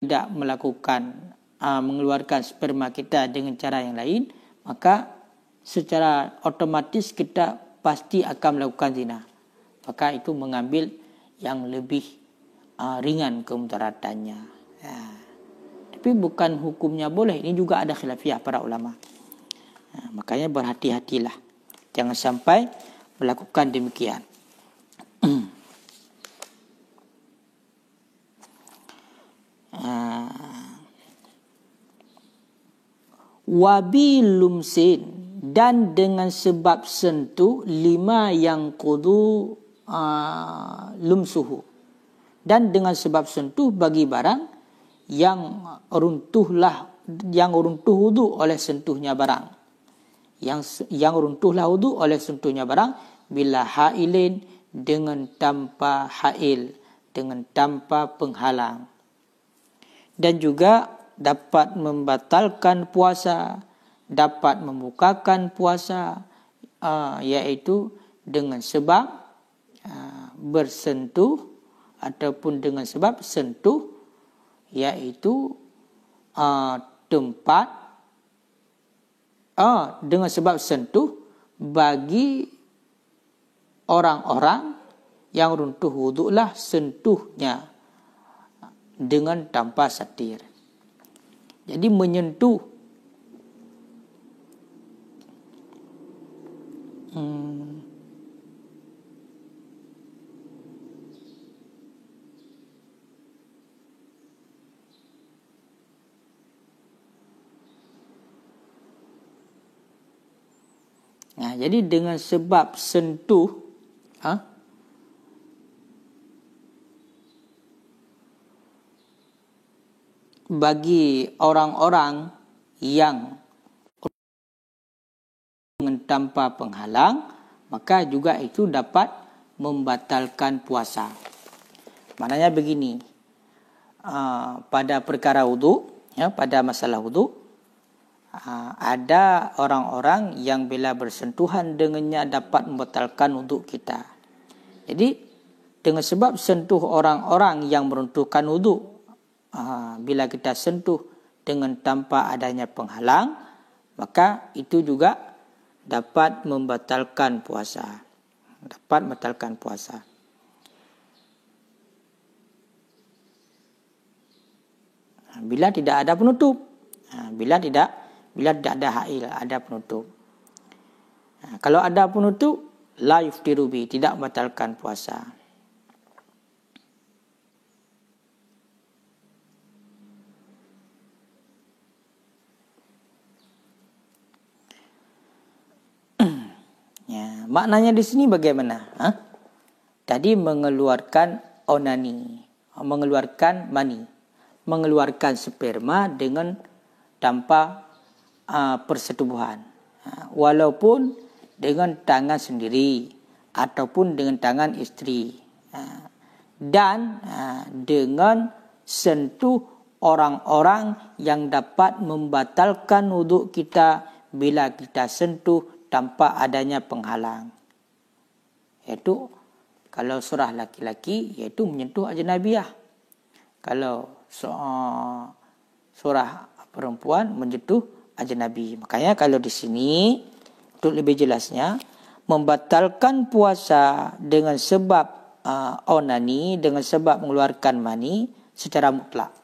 Tidak melakukan mengeluarkan sperma kita dengan cara yang lain, maka secara otomatis kita pasti akan melakukan zina. Maka itu mengambil yang lebih ringan kemudaratannya. Tapi bukan hukumnya boleh. Ini juga ada khilafiyah para ulama. Makanya berhati-hatilah. Jangan sampai melakukan demikian. Wabi lumsin, dan dengan sebab sentuh lima yang kudu lumsuhu, dan dengan sebab sentuh bagi barang yang runtuh wudu oleh sentuhnya barang, yang runtuhlah wudu oleh sentuhnya barang, bila hailin, dengan tanpa hail, dengan tanpa penghalang. Dan juga dapat membatalkan puasa, dapat membukakan puasa, iaitu dengan sebab bersentuh ataupun dengan sebab sentuh, iaitu tempat dengan sebab sentuh bagi orang-orang yang runtuh wudu'lah sentuhnya dengan tanpa satir. Jadi menyentuh jadi dengan sebab sentuh bagi orang-orang yang dengan tanpa penghalang, maka juga itu dapat membatalkan puasa. Maknanya begini, pada perkara wudu, pada masalah wudu, ada orang-orang yang bila bersentuhan dengannya dapat membatalkan wudu kita. Jadi dengan sebab sentuh orang-orang yang meruntuhkan wudu, bila kita sentuh dengan tanpa adanya penghalang, maka itu juga dapat membatalkan puasa. Dapat membatalkan puasa. Bila tidak ada penutup, bila tidak ada hail, ada penutup. Kalau ada penutup, la yuftiru bi, tidak membatalkan puasa. Maknanya di sini bagaimana? Tadi mengeluarkan onani, mengeluarkan mani, mengeluarkan sperma dengan tanpa persetubuhan, walaupun dengan tangan sendiri ataupun dengan tangan istri, dan dengan sentuh orang-orang yang dapat membatalkan wuduk kita bila kita sentuh tanpa adanya penghalang. Iaitu kalau surah laki-laki, iaitu menyentuh ajnabiyah. Kalau surah perempuan menyentuh ajnabi. Makanya kalau di sini untuk lebih jelasnya, membatalkan puasa dengan sebab onani, dengan sebab mengeluarkan mani secara mutlak.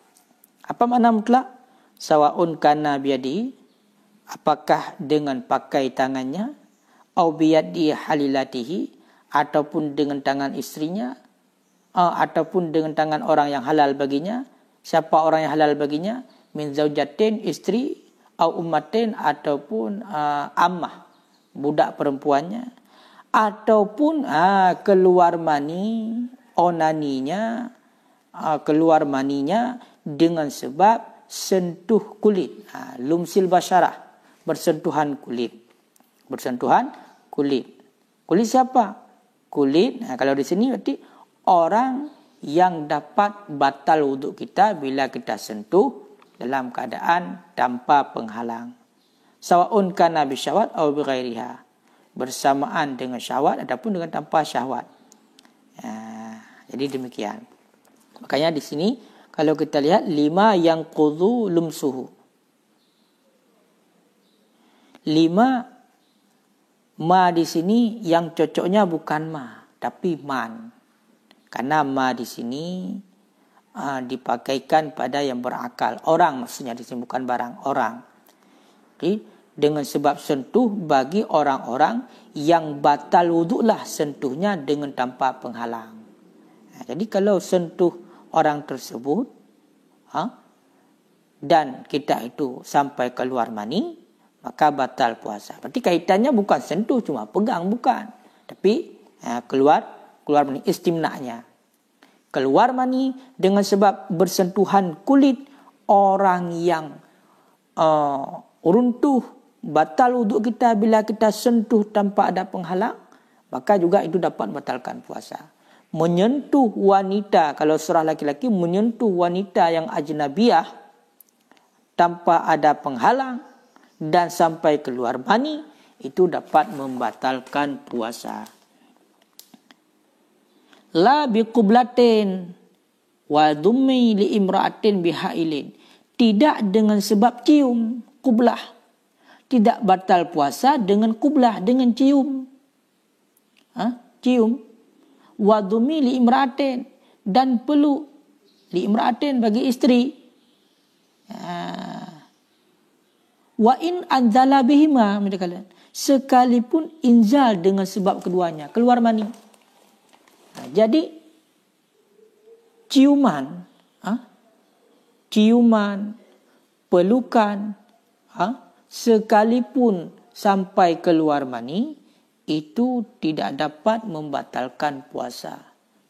Apa makna mutlak? Sawaun kana biyadi, apakah dengan pakai tangannya, au biyadi halilatihi, ataupun dengan tangan istrinya, ataupun dengan tangan orang yang halal baginya. Siapa orang yang halal baginya? Min zaujatin, istri, au ummatin, ataupun ammah, budak perempuannya, ataupun keluar mani, onaninya, keluar maninya dengan sebab sentuh kulit, lumsil basyarah, bersentuhan kulit. Bersentuhan kulit. Kulit siapa? Kulit, kalau di sini berarti orang yang dapat batal wuduk kita bila kita sentuh dalam keadaan tanpa penghalang. Sawa'un kana bi syahwat aw bi ghairiha. Bersamaan dengan syahwat ataupun dengan tanpa syahwat. Jadi demikian. Makanya di sini kalau kita lihat 5 yang qudhu lumsuhu. 5 ma di sini yang cocoknya bukan ma tapi man. Karena ma di sini dipakaikan pada yang berakal. Orang maksudnya di sini bukan barang, orang. Jadi dengan sebab sentuh bagi orang-orang yang batal wuduklah sentuhnya dengan tanpa penghalang. Jadi kalau sentuh orang tersebut dan kita itu sampai keluar mani, maka batal puasa. Berarti kaitannya bukan sentuh cuma pegang, bukan. Tapi keluar mani, istimna'nya. Keluar mani dengan sebab bersentuhan kulit orang yang runtuh, batal wuduk kita bila kita sentuh tanpa ada penghalang, maka juga itu dapat membatalkan puasa. Menyentuh wanita, kalau seorang laki-laki menyentuh wanita yang ajnabiyah tanpa ada penghalang dan sampai keluar mani, itu dapat membatalkan puasa. La biqublatin wa dhummi li imra'atin bihailin. Tidak dengan sebab cium, kublah. Tidak batal puasa dengan kublah, dengan cium. Cium. Wa dhummi li imra'atin, dan peluk li imra'atin bagi isteri. Wa in anzala bihima, sekalipun inzal dengan sebab keduanya, keluar mani. Jadi ciuman, pelukan, sekalipun sampai keluar mani, itu tidak dapat membatalkan puasa.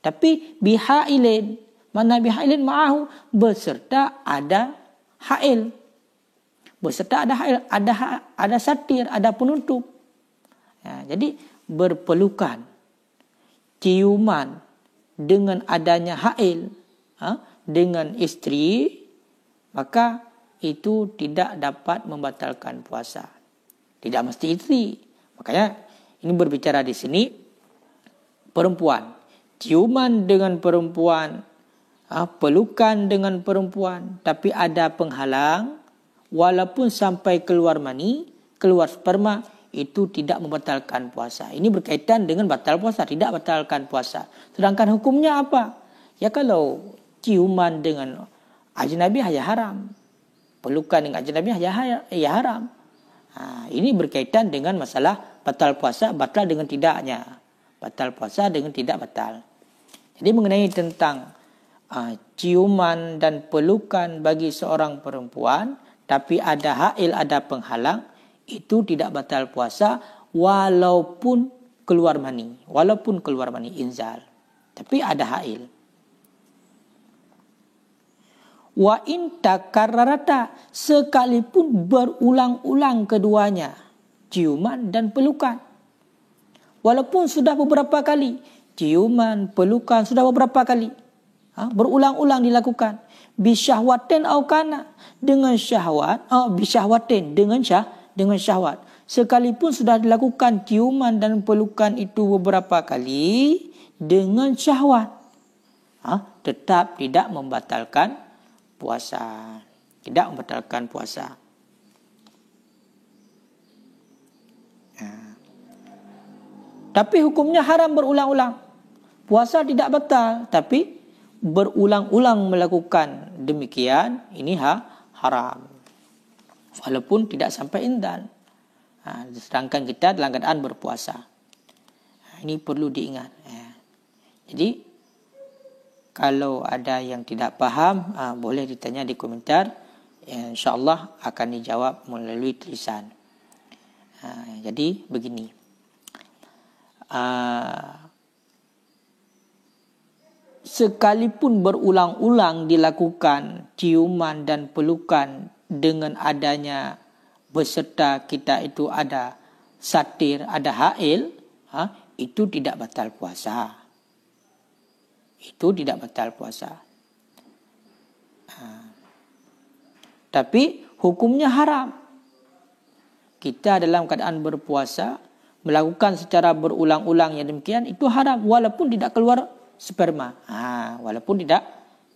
Tapi bihailin, mana bihailin ma'ahu, beserta ada hail. Beserta ada hail, ada satir, ada penutup. Jadi berpelukan, ciuman dengan adanya hail dengan isteri, maka itu tidak dapat membatalkan puasa. Tidak mesti isteri. Makanya ini berbicara di sini perempuan, ciuman dengan perempuan, pelukan dengan perempuan, tapi ada penghalang, walaupun sampai keluar mani, keluar sperma, itu tidak membatalkan puasa. Ini berkaitan dengan batal puasa, tidak batalkan puasa. Sedangkan hukumnya apa? Ya kalau ciuman dengan ajnabi ya haram. Pelukan dengan ajnabi ya haram. Ini berkaitan dengan masalah batal puasa, batal dengan tidaknya. Batal puasa dengan tidak batal. Jadi mengenai tentang ciuman dan pelukan bagi seorang perempuan, tapi ada hail, ada penghalang, itu tidak batal puasa walaupun keluar mani. Walaupun keluar mani inzal. Tapi ada hail. Wa in takarrarata, sekalipun berulang-ulang keduanya, ciuman dan pelukan. Walaupun sudah beberapa kali, ciuman, pelukan sudah beberapa kali, berulang-ulang dilakukan. Bisyahwatin au kana, dengan syahwat, bisyahwatin dengan syahwat. Sekalipun sudah dilakukan ciuman dan pelukan itu beberapa kali dengan syahwat, tetap tidak membatalkan puasa. Tidak membatalkan puasa. Tapi hukumnya haram berulang-ulang. Puasa tidak batal, tapi berulang-ulang melakukan demikian, ini haram. Walaupun tidak sampai inzal. Sedangkan kita dalam keadaan berpuasa. Ini perlu diingat. Jadi kalau ada yang tidak faham, boleh ditanya di komentar. InsyaAllah akan dijawab melalui tulisan. Jadi begini. Sekalipun berulang-ulang dilakukan ciuman dan pelukan dengan adanya beserta kita itu ada satir, ada hail, itu tidak batal puasa. Itu tidak batal puasa. Tapi hukumnya haram. Kita dalam keadaan berpuasa melakukan secara berulang-ulang yang demikian itu haram walaupun tidak keluar sperma. Walaupun tidak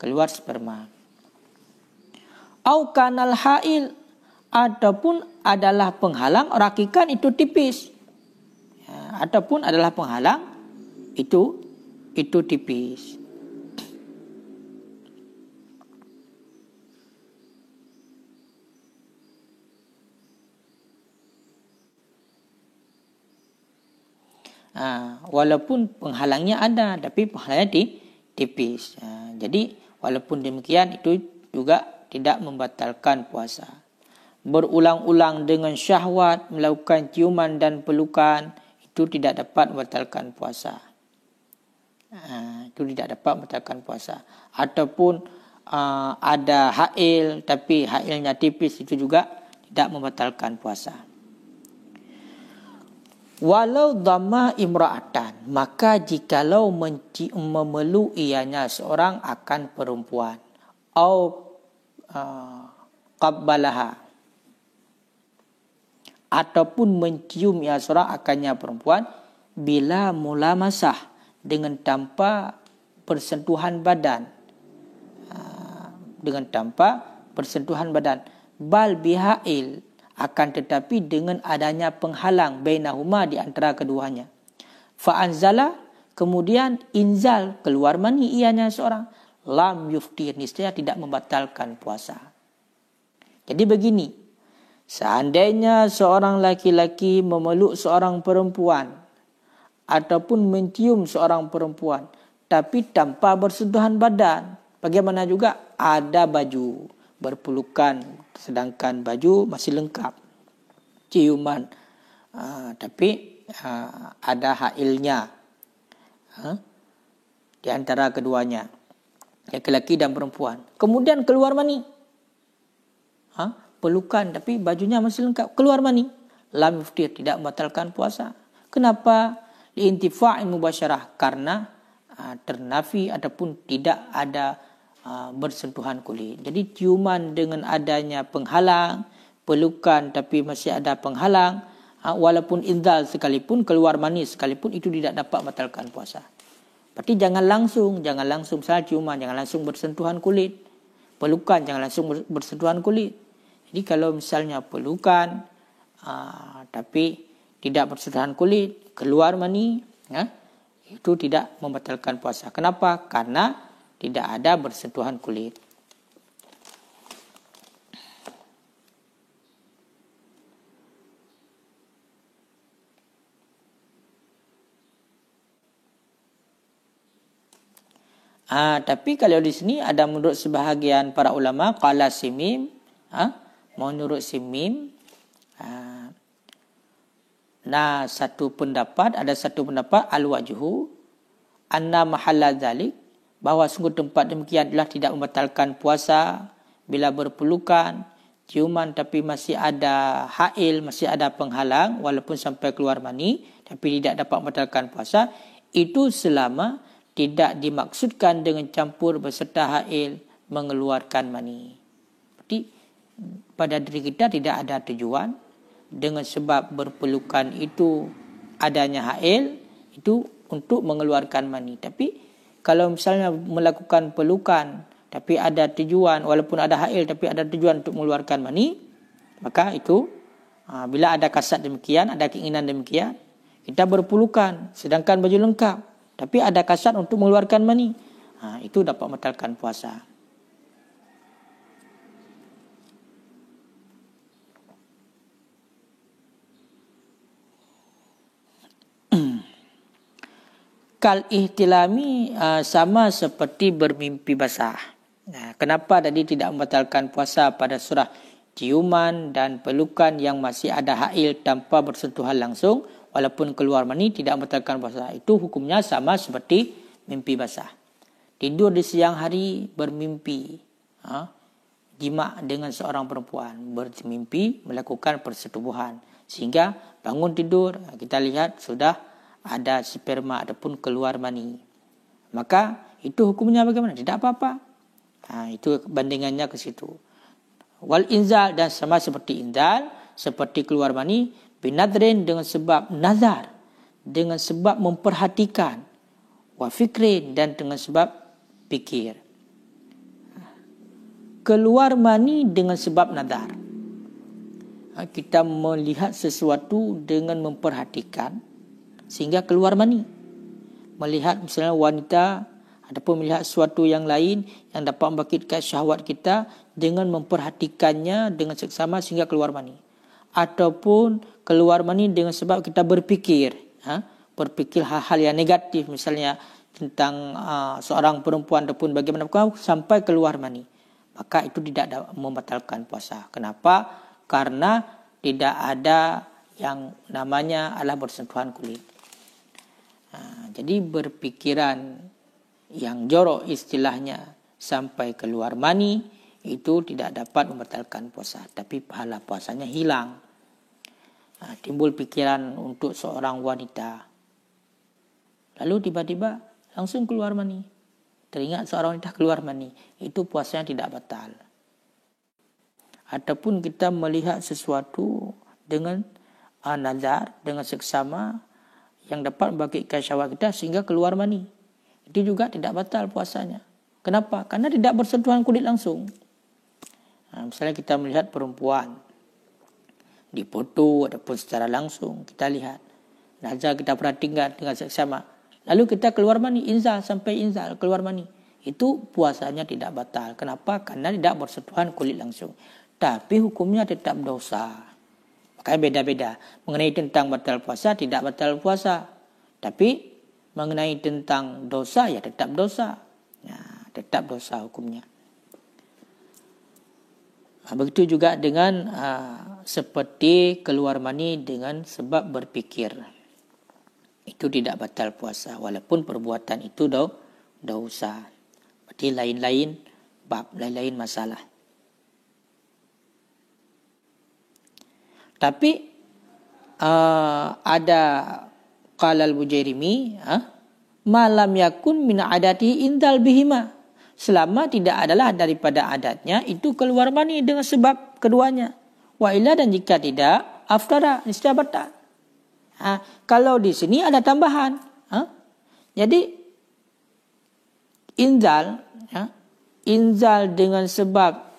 keluar sperma. Au kanal hail, ataupun adalah penghalang rakikan itu tipis. Ataupun adalah penghalang itu tipis. Walaupun penghalangnya ada, tapi penghalangnya tipis. Jadi walaupun demikian itu juga tidak membatalkan puasa. Berulang-ulang dengan syahwat, melakukan ciuman dan pelukan, itu tidak dapat membatalkan puasa. Itu tidak dapat membatalkan puasa. Ataupun ada hail, tapi hailnya tipis, itu juga tidak membatalkan puasa. Walau dhamma imra'atan, maka jikalau memeluk ianya seorang akan perempuan, au qabbalaha, ataupun mencium ia seorang akannya perempuan, bila mulamasah, dengan tanpa persentuhan badan, bal bihail, akan tetapi dengan adanya penghalang bainahuma di antara keduanya. Fa'anzala, kemudian inzal, keluar mani ianya seorang, lam yuftir, niscaya tidak membatalkan puasa. Jadi begini, seandainya seorang laki-laki memeluk seorang perempuan ataupun mencium seorang perempuan tapi tanpa bersentuhan badan, bagaimana juga ada baju berpelukan sedangkan baju masih lengkap, ciuman, tapi ada hailnya di antara keduanya, laki-laki dan perempuan. Kemudian keluar mani, pelukan tapi bajunya masih lengkap, keluar mani, lam yuftir, tidak membatalkan puasa. Kenapa? Liintifa'in mubasyarah, karena ternafi ataupun tidak ada bersentuhan kulit. Jadi ciuman dengan adanya penghalang, pelukan tapi masih ada penghalang, walaupun inzal sekalipun, keluar mani sekalipun, itu tidak dapat membatalkan puasa. Berarti jangan langsung misalnya ciuman, jangan langsung bersentuhan kulit. Pelukan jangan langsung bersentuhan kulit. Jadi kalau misalnya pelukan tapi tidak bersentuhan kulit, keluar mani, itu tidak membatalkan puasa. Kenapa? Karena tidak ada bersentuhan kulit. Tapi kalau di sini ada menurut sebahagian para ulama, qala simim, menurut simim, ada satu pendapat al-wajhu anna mahalla dzalik, bahawa sungguh tempat demikian adalah tidak membatalkan puasa bila berpelukan, ciuman tapi masih ada hail, masih ada penghalang walaupun sampai keluar mani, tapi tidak dapat membatalkan puasa, itu selama tidak dimaksudkan dengan campur beserta hail mengeluarkan mani. Jadi pada diri kita tidak ada tujuan dengan sebab berpelukan itu adanya hail itu untuk mengeluarkan mani. Tapi kalau misalnya melakukan pelukan tapi ada tujuan, walaupun ada hail tapi ada tujuan untuk mengeluarkan mani, maka itu bila ada kasat demikian, ada keinginan demikian, kita berpelukan sedangkan baju lengkap tapi ada kasat untuk mengeluarkan mani, itu dapat membatalkan puasa. Kal ihtilami, sama seperti bermimpi basah. Kenapa tadi tidak membatalkan puasa pada surah ciuman dan pelukan yang masih ada hail tanpa bersentuhan langsung, walaupun keluar mani tidak membatalkan puasa? Itu hukumnya sama seperti mimpi basah. Tidur di siang hari bermimpi, jima' dengan seorang perempuan, bermimpi melakukan persetubuhan, sehingga bangun tidur kita lihat sudah ada sperma ataupun keluar mani. Maka itu hukumnya bagaimana? Tidak apa-apa. Itu bandingannya ke situ. Wal inzal, dan sama seperti inzal, seperti keluar mani, binadrin dengan sebab nazar, dengan sebab memperhatikan, wa fikrin, dan dengan sebab fikir. Keluar mani dengan sebab nazar. Kita melihat sesuatu dengan memperhatikan sehingga keluar mani. Melihat misalnya wanita ataupun melihat sesuatu yang lain yang dapat membangkitkan syahwat kita dengan memperhatikannya dengan seksama sehingga keluar mani. Ataupun keluar mani dengan sebab kita berfikir, berfikir hal-hal yang negatif, misalnya tentang seorang perempuan ataupun bagaimana sampai keluar mani. Maka itu tidak membatalkan puasa. Kenapa? Karena tidak ada yang namanya adalah bersentuhan kulit. Jadi berpikiran yang jorok istilahnya sampai keluar mani itu tidak dapat membatalkan puasa, tapi pahala puasanya hilang. Timbul pikiran untuk seorang wanita, lalu tiba-tiba langsung keluar mani. Teringat seorang wanita keluar mani, itu puasanya tidak batal. Ataupun kita melihat sesuatu dengan nazar, dengan seksama yang dapat membangkitkan syahwat kita sehingga keluar mani, itu juga tidak batal puasanya. Kenapa? Karena tidak bersentuhan kulit langsung. Misalnya kita melihat perempuan di foto ataupun secara langsung, kita lihat nazar, kita perhatikan dengan seksama, lalu kita keluar mani, inzal sampai inzal keluar mani, itu puasanya tidak batal. Kenapa? Karena tidak bersentuhan kulit langsung. Tapi hukumnya tetap dosa. Makanya beda-beda. Mengenai tentang batal puasa, tidak batal puasa. Tapi mengenai tentang dosa, ya tetap dosa. Tetap dosa hukumnya. Begitu juga dengan seperti keluar mani dengan sebab berfikir. Itu tidak batal puasa. Walaupun perbuatan itu dosa. Berarti lain-lain bab, lain-lain masalah. Tapi ada qala al-Bujairimi, malam yakun min adatihi indal bihima, selama tidak adalah daripada adatnya itu keluar mani dengan sebab keduanya. Wa illa, dan jika tidak, aftara, niscaya batal. Kalau di sini ada tambahan. Jadi inzal, inzal dengan sebab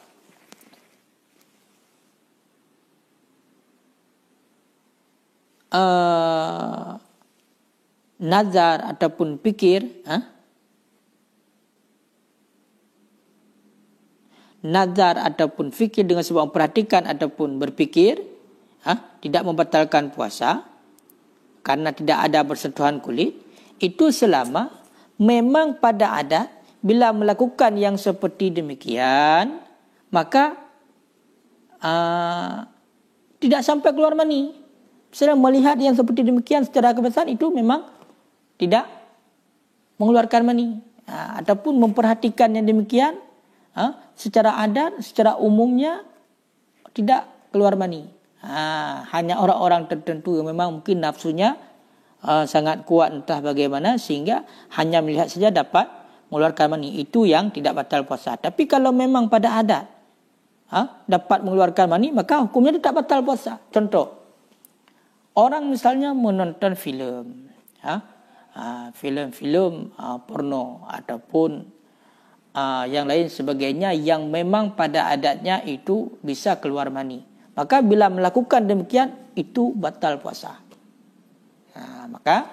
nazar ataupun fikir, nazar ataupun fikir dengan sebab memperhatikan ataupun berfikir, tidak membatalkan puasa karena tidak ada bersentuhan kulit. Itu selama memang pada adat bila melakukan yang seperti demikian, maka tidak sampai keluar mani. Misalnya melihat yang seperti demikian secara kebiasaan, itu memang tidak mengeluarkan mani. Ataupun memperhatikan yang demikian, secara adat, secara umumnya tidak keluar mani. Hanya orang-orang tertentu yang memang mungkin nafsunya sangat kuat entah bagaimana, sehingga hanya melihat saja dapat mengeluarkan mani. Itu yang tidak batal puasa. Tapi kalau memang pada adat dapat mengeluarkan mani, maka hukumnya tidak batal puasa. Contoh, orang misalnya menonton filem, filem-filem porno ataupun yang lain sebagainya yang memang pada adatnya itu bisa keluar mani. Maka bila melakukan demikian, itu batal puasa. Maka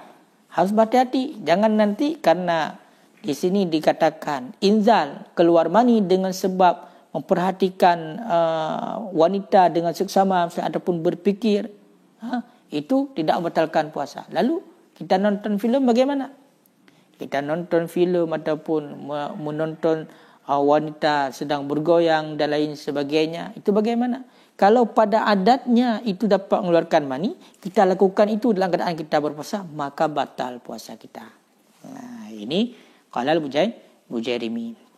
harus berhati-hati. Jangan nanti karena di sini dikatakan inzal, keluar mani dengan sebab memperhatikan wanita dengan seksama ataupun berfikir, itu tidak membatalkan puasa. Lalu kita nonton filem bagaimana? Kita nonton filem ataupun menonton wanita sedang bergoyang dan lain sebagainya, itu bagaimana? Kalau pada adatnya itu dapat mengeluarkan mani, kita lakukan itu dalam keadaan kita berpuasa, maka batal puasa kita. Ini qala al-Bujairimi.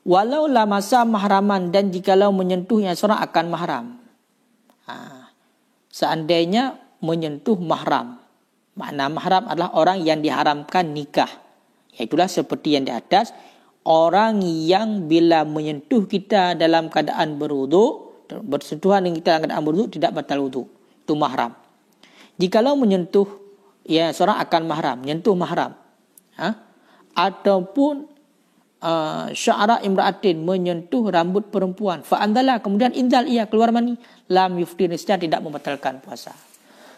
Walaulah masa mahraman, dan jikalau menyentuhnya seorang akan mahram. Seandainya menyentuh mahram. Makna mahram adalah orang yang diharamkan nikah. Iaitulah seperti yang di atas. Orang yang bila menyentuh kita dalam keadaan berwuduk, bersentuhan dengan kita dalam keadaan berwuduk, tidak batal wuduk. Itu mahram. Jikalau menyentuh, ya seorang akan mahram, menyentuh mahram. Ataupun sya'ra imra'atin, menyentuh rambut perempuan, fa'andala, kemudian inzal, ia keluar mani, lam yuftir, niscaya tidak membatalkan puasa.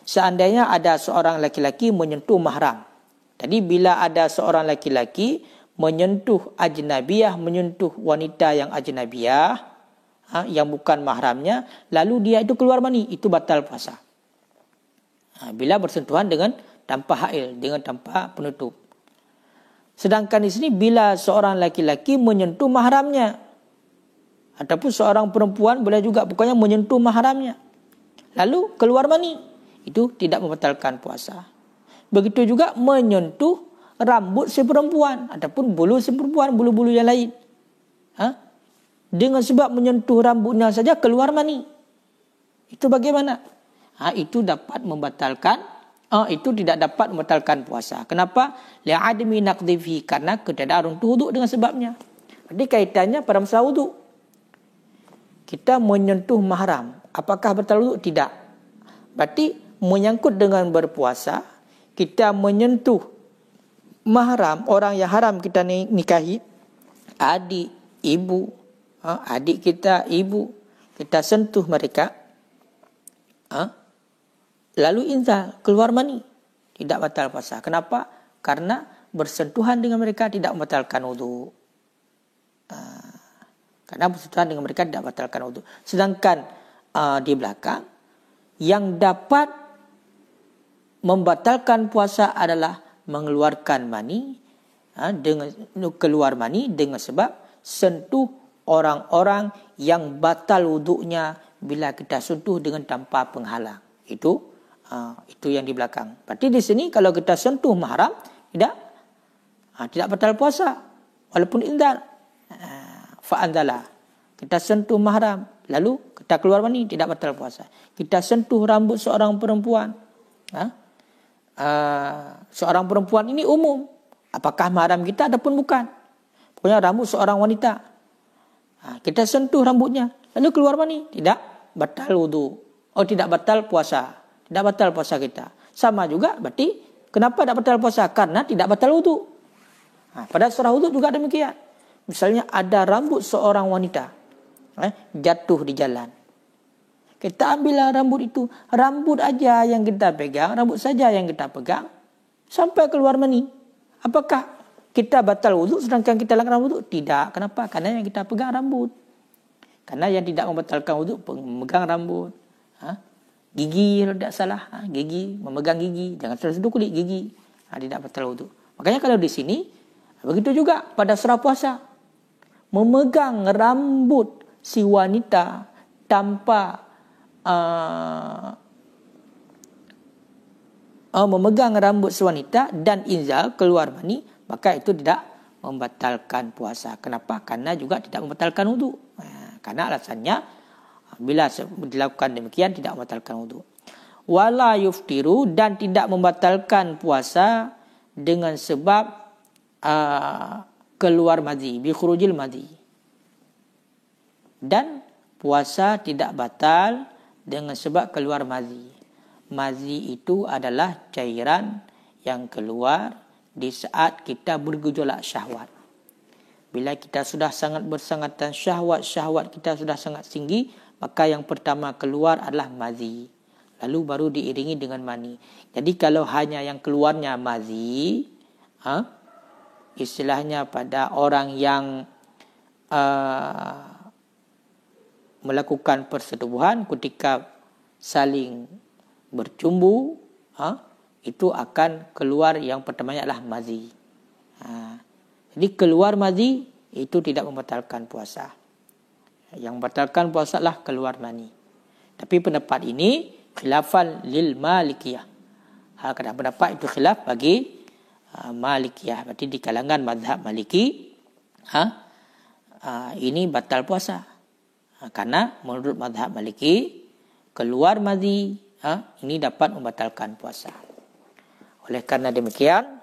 Seandainya ada seorang laki-laki menyentuh mahram. Jadi bila ada seorang laki-laki menyentuh ajnabiyah, menyentuh wanita yang ajnabiyah, yang bukan mahramnya, lalu dia itu keluar mani, itu batal puasa. Bila bersentuhan dengan tanpa hail, dengan tanpa penutup. Sedangkan di sini bila seorang laki-laki menyentuh mahramnya, ataupun seorang perempuan boleh juga pokoknya menyentuh mahramnya, lalu keluar mani, itu tidak membatalkan puasa. Begitu juga menyentuh rambut si perempuan ataupun bulu si perempuan, bulu-bulu yang lain. Dengan sebab menyentuh rambutnya saja keluar mani. Itu bagaimana? Itu dapat membatalkan. Itu tidak dapat membatalkan puasa. Kenapa? Li'admi naqdhihi, karena ketiadaan wuduk dengan sebabnya. Jadi kaitannya pada masalah wuduk. Kita menyentuh mahram, apakah batal wuduk? Tidak. Berarti menyangkut dengan berpuasa, kita menyentuh mahram, orang yang haram kita nikahi, adik, ibu, adik kita, ibu, kita sentuh mereka, lalu inzal, keluar mani, tidak batal puasa. Kenapa? Karena bersentuhan dengan mereka tidak membatalkan wudhu. Karena bersentuhan dengan mereka tidak membatalkan wudhu. Sedangkan di belakang, yang dapat membatalkan puasa adalah mengeluarkan mani, dengan keluar mani dengan sebab sentuh orang-orang yang batal wuduknya bila kita sentuh dengan tanpa penghalang. Itu yang di belakang. Berarti di sini kalau kita sentuh mahram tidak batal puasa walaupun inzal. Fa'andala, kita sentuh mahram lalu kita keluar mani, tidak batal puasa. Kita sentuh rambut seorang perempuan, seorang perempuan ini umum, apakah mahram kita ataupun bukan. Pokoknya rambut seorang wanita, kita sentuh rambutnya lalu keluar mani, tidak batal wudu, tidak batal puasa. Tidak batal puasa kita. Sama juga berarti kenapa tidak batal puasa? Karena tidak batal wudu. Pada surah wudu juga demikian. Misalnya ada rambut seorang wanita jatuh di jalan. Kita ambillah rambut itu. Rambut aja yang kita pegang, rambut saja yang kita pegang sampai keluar mani. Apakah kita batal wudu sedangkan kita lakukan wudu? Tidak. Kenapa? Karena yang kita pegang rambut. Karena yang tidak membatalkan wudu memegang rambut. Gigi tidak salah, gigi, memegang gigi, jangan sentuh kulit gigi, tidak batal wudu. Makanya kalau di sini begitu juga pada surah puasa, memegang rambut si wanita tanpa memegang rambut si wanita dan inzal, keluar mani, maka itu tidak membatalkan puasa. Kenapa? Karena juga tidak membatalkan wudu. Karena alasannya bila dilakukan demikian tidak membatalkan wudu. Wala yuftiru, dan tidak membatalkan puasa dengan sebab keluar madhi, bi khurujil madhi. Dan puasa tidak batal dengan sebab keluar madhi. Madhi itu adalah cairan yang keluar di saat kita bergejolak syahwat. Bila kita sudah sangat bersangatan syahwat kita sudah sangat tinggi, maka yang pertama keluar adalah madhi. Lalu baru diiringi dengan mani. Jadi kalau hanya yang keluarnya madhi, istilahnya pada orang yang melakukan persetubuhan ketika saling bercumbu, itu akan keluar yang pertamanya adalah madhi. Jadi keluar madhi itu tidak membatalkan puasa. Yang membatalkan puasa adalah keluar mani. Tapi pendapat ini khilafan lil Malikiyah. Kadang pendapat itu khilaf bagi Malikiyah. Berarti di kalangan mazhab Maliki, ini batal puasa. Karena menurut mazhab Maliki, keluar madhi ini dapat membatalkan puasa. Oleh karena demikian,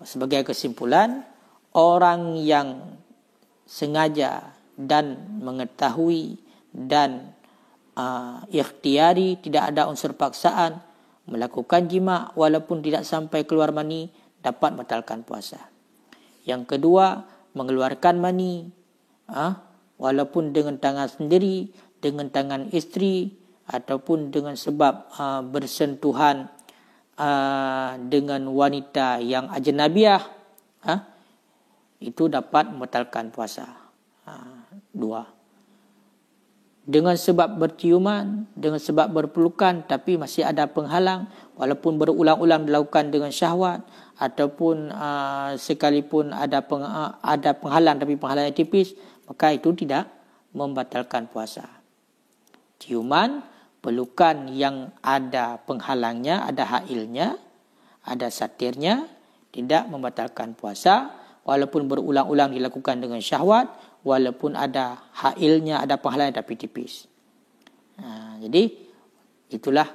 sebagai kesimpulan, orang yang sengaja dan mengetahui dan ikhtiari, tidak ada unsur paksaan, melakukan jima walaupun tidak sampai keluar mani, dapat membatalkan puasa. Yang kedua, mengeluarkan mani walaupun dengan tangan sendiri, dengan tangan istri, ataupun dengan sebab bersentuhan dengan wanita yang ajnabiyah, itu dapat membatalkan puasa. Dua, dengan sebab berciuman, dengan sebab berpelukan tapi masih ada penghalang, walaupun berulang-ulang dilakukan dengan syahwat, ataupun sekalipun ada penghalang tapi penghalangnya tipis, maka itu tidak membatalkan puasa. Ciuman, pelukan yang ada penghalangnya, ada hailnya, ada satirnya, tidak membatalkan puasa, walaupun berulang-ulang dilakukan dengan syahwat, walaupun ada hailnya, ada penghalangnya tapi tipis. Jadi itulah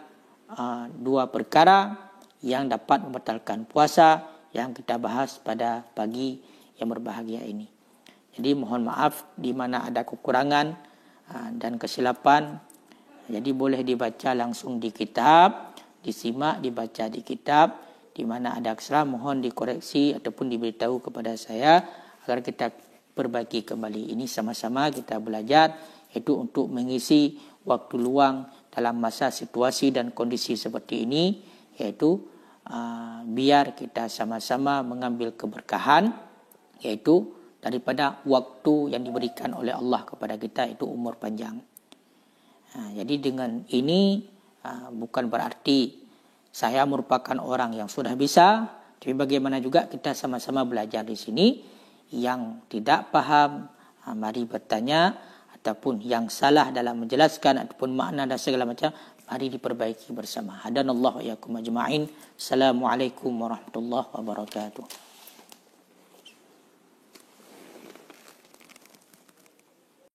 dua perkara yang dapat membatalkan puasa yang kita bahas pada pagi yang berbahagia ini. Jadi mohon maaf di mana ada kekurangan dan kesilapan. Jadi boleh dibaca langsung di kitab, disimak, dibaca di kitab. Di mana ada kesalahan mohon dikoreksi ataupun diberitahu kepada saya agar kita perbaiki kembali. Ini sama-sama kita belajar, yaitu untuk mengisi waktu luang dalam masa situasi dan kondisi seperti ini, yaitu biar kita sama-sama mengambil keberkahan, yaitu daripada waktu yang diberikan oleh Allah kepada kita, itu umur panjang. Jadi dengan ini bukan berarti saya merupakan orang yang sudah bisa, tapi bagaimana juga kita sama-sama belajar di sini. Yang tidak paham, mari bertanya, ataupun yang salah dalam menjelaskan ataupun makna dan segala macam, mari diperbaiki bersama. Hadanallahu wa iyyakum ajma'in. Assalamualaikum warahmatullahi wabarakatuh.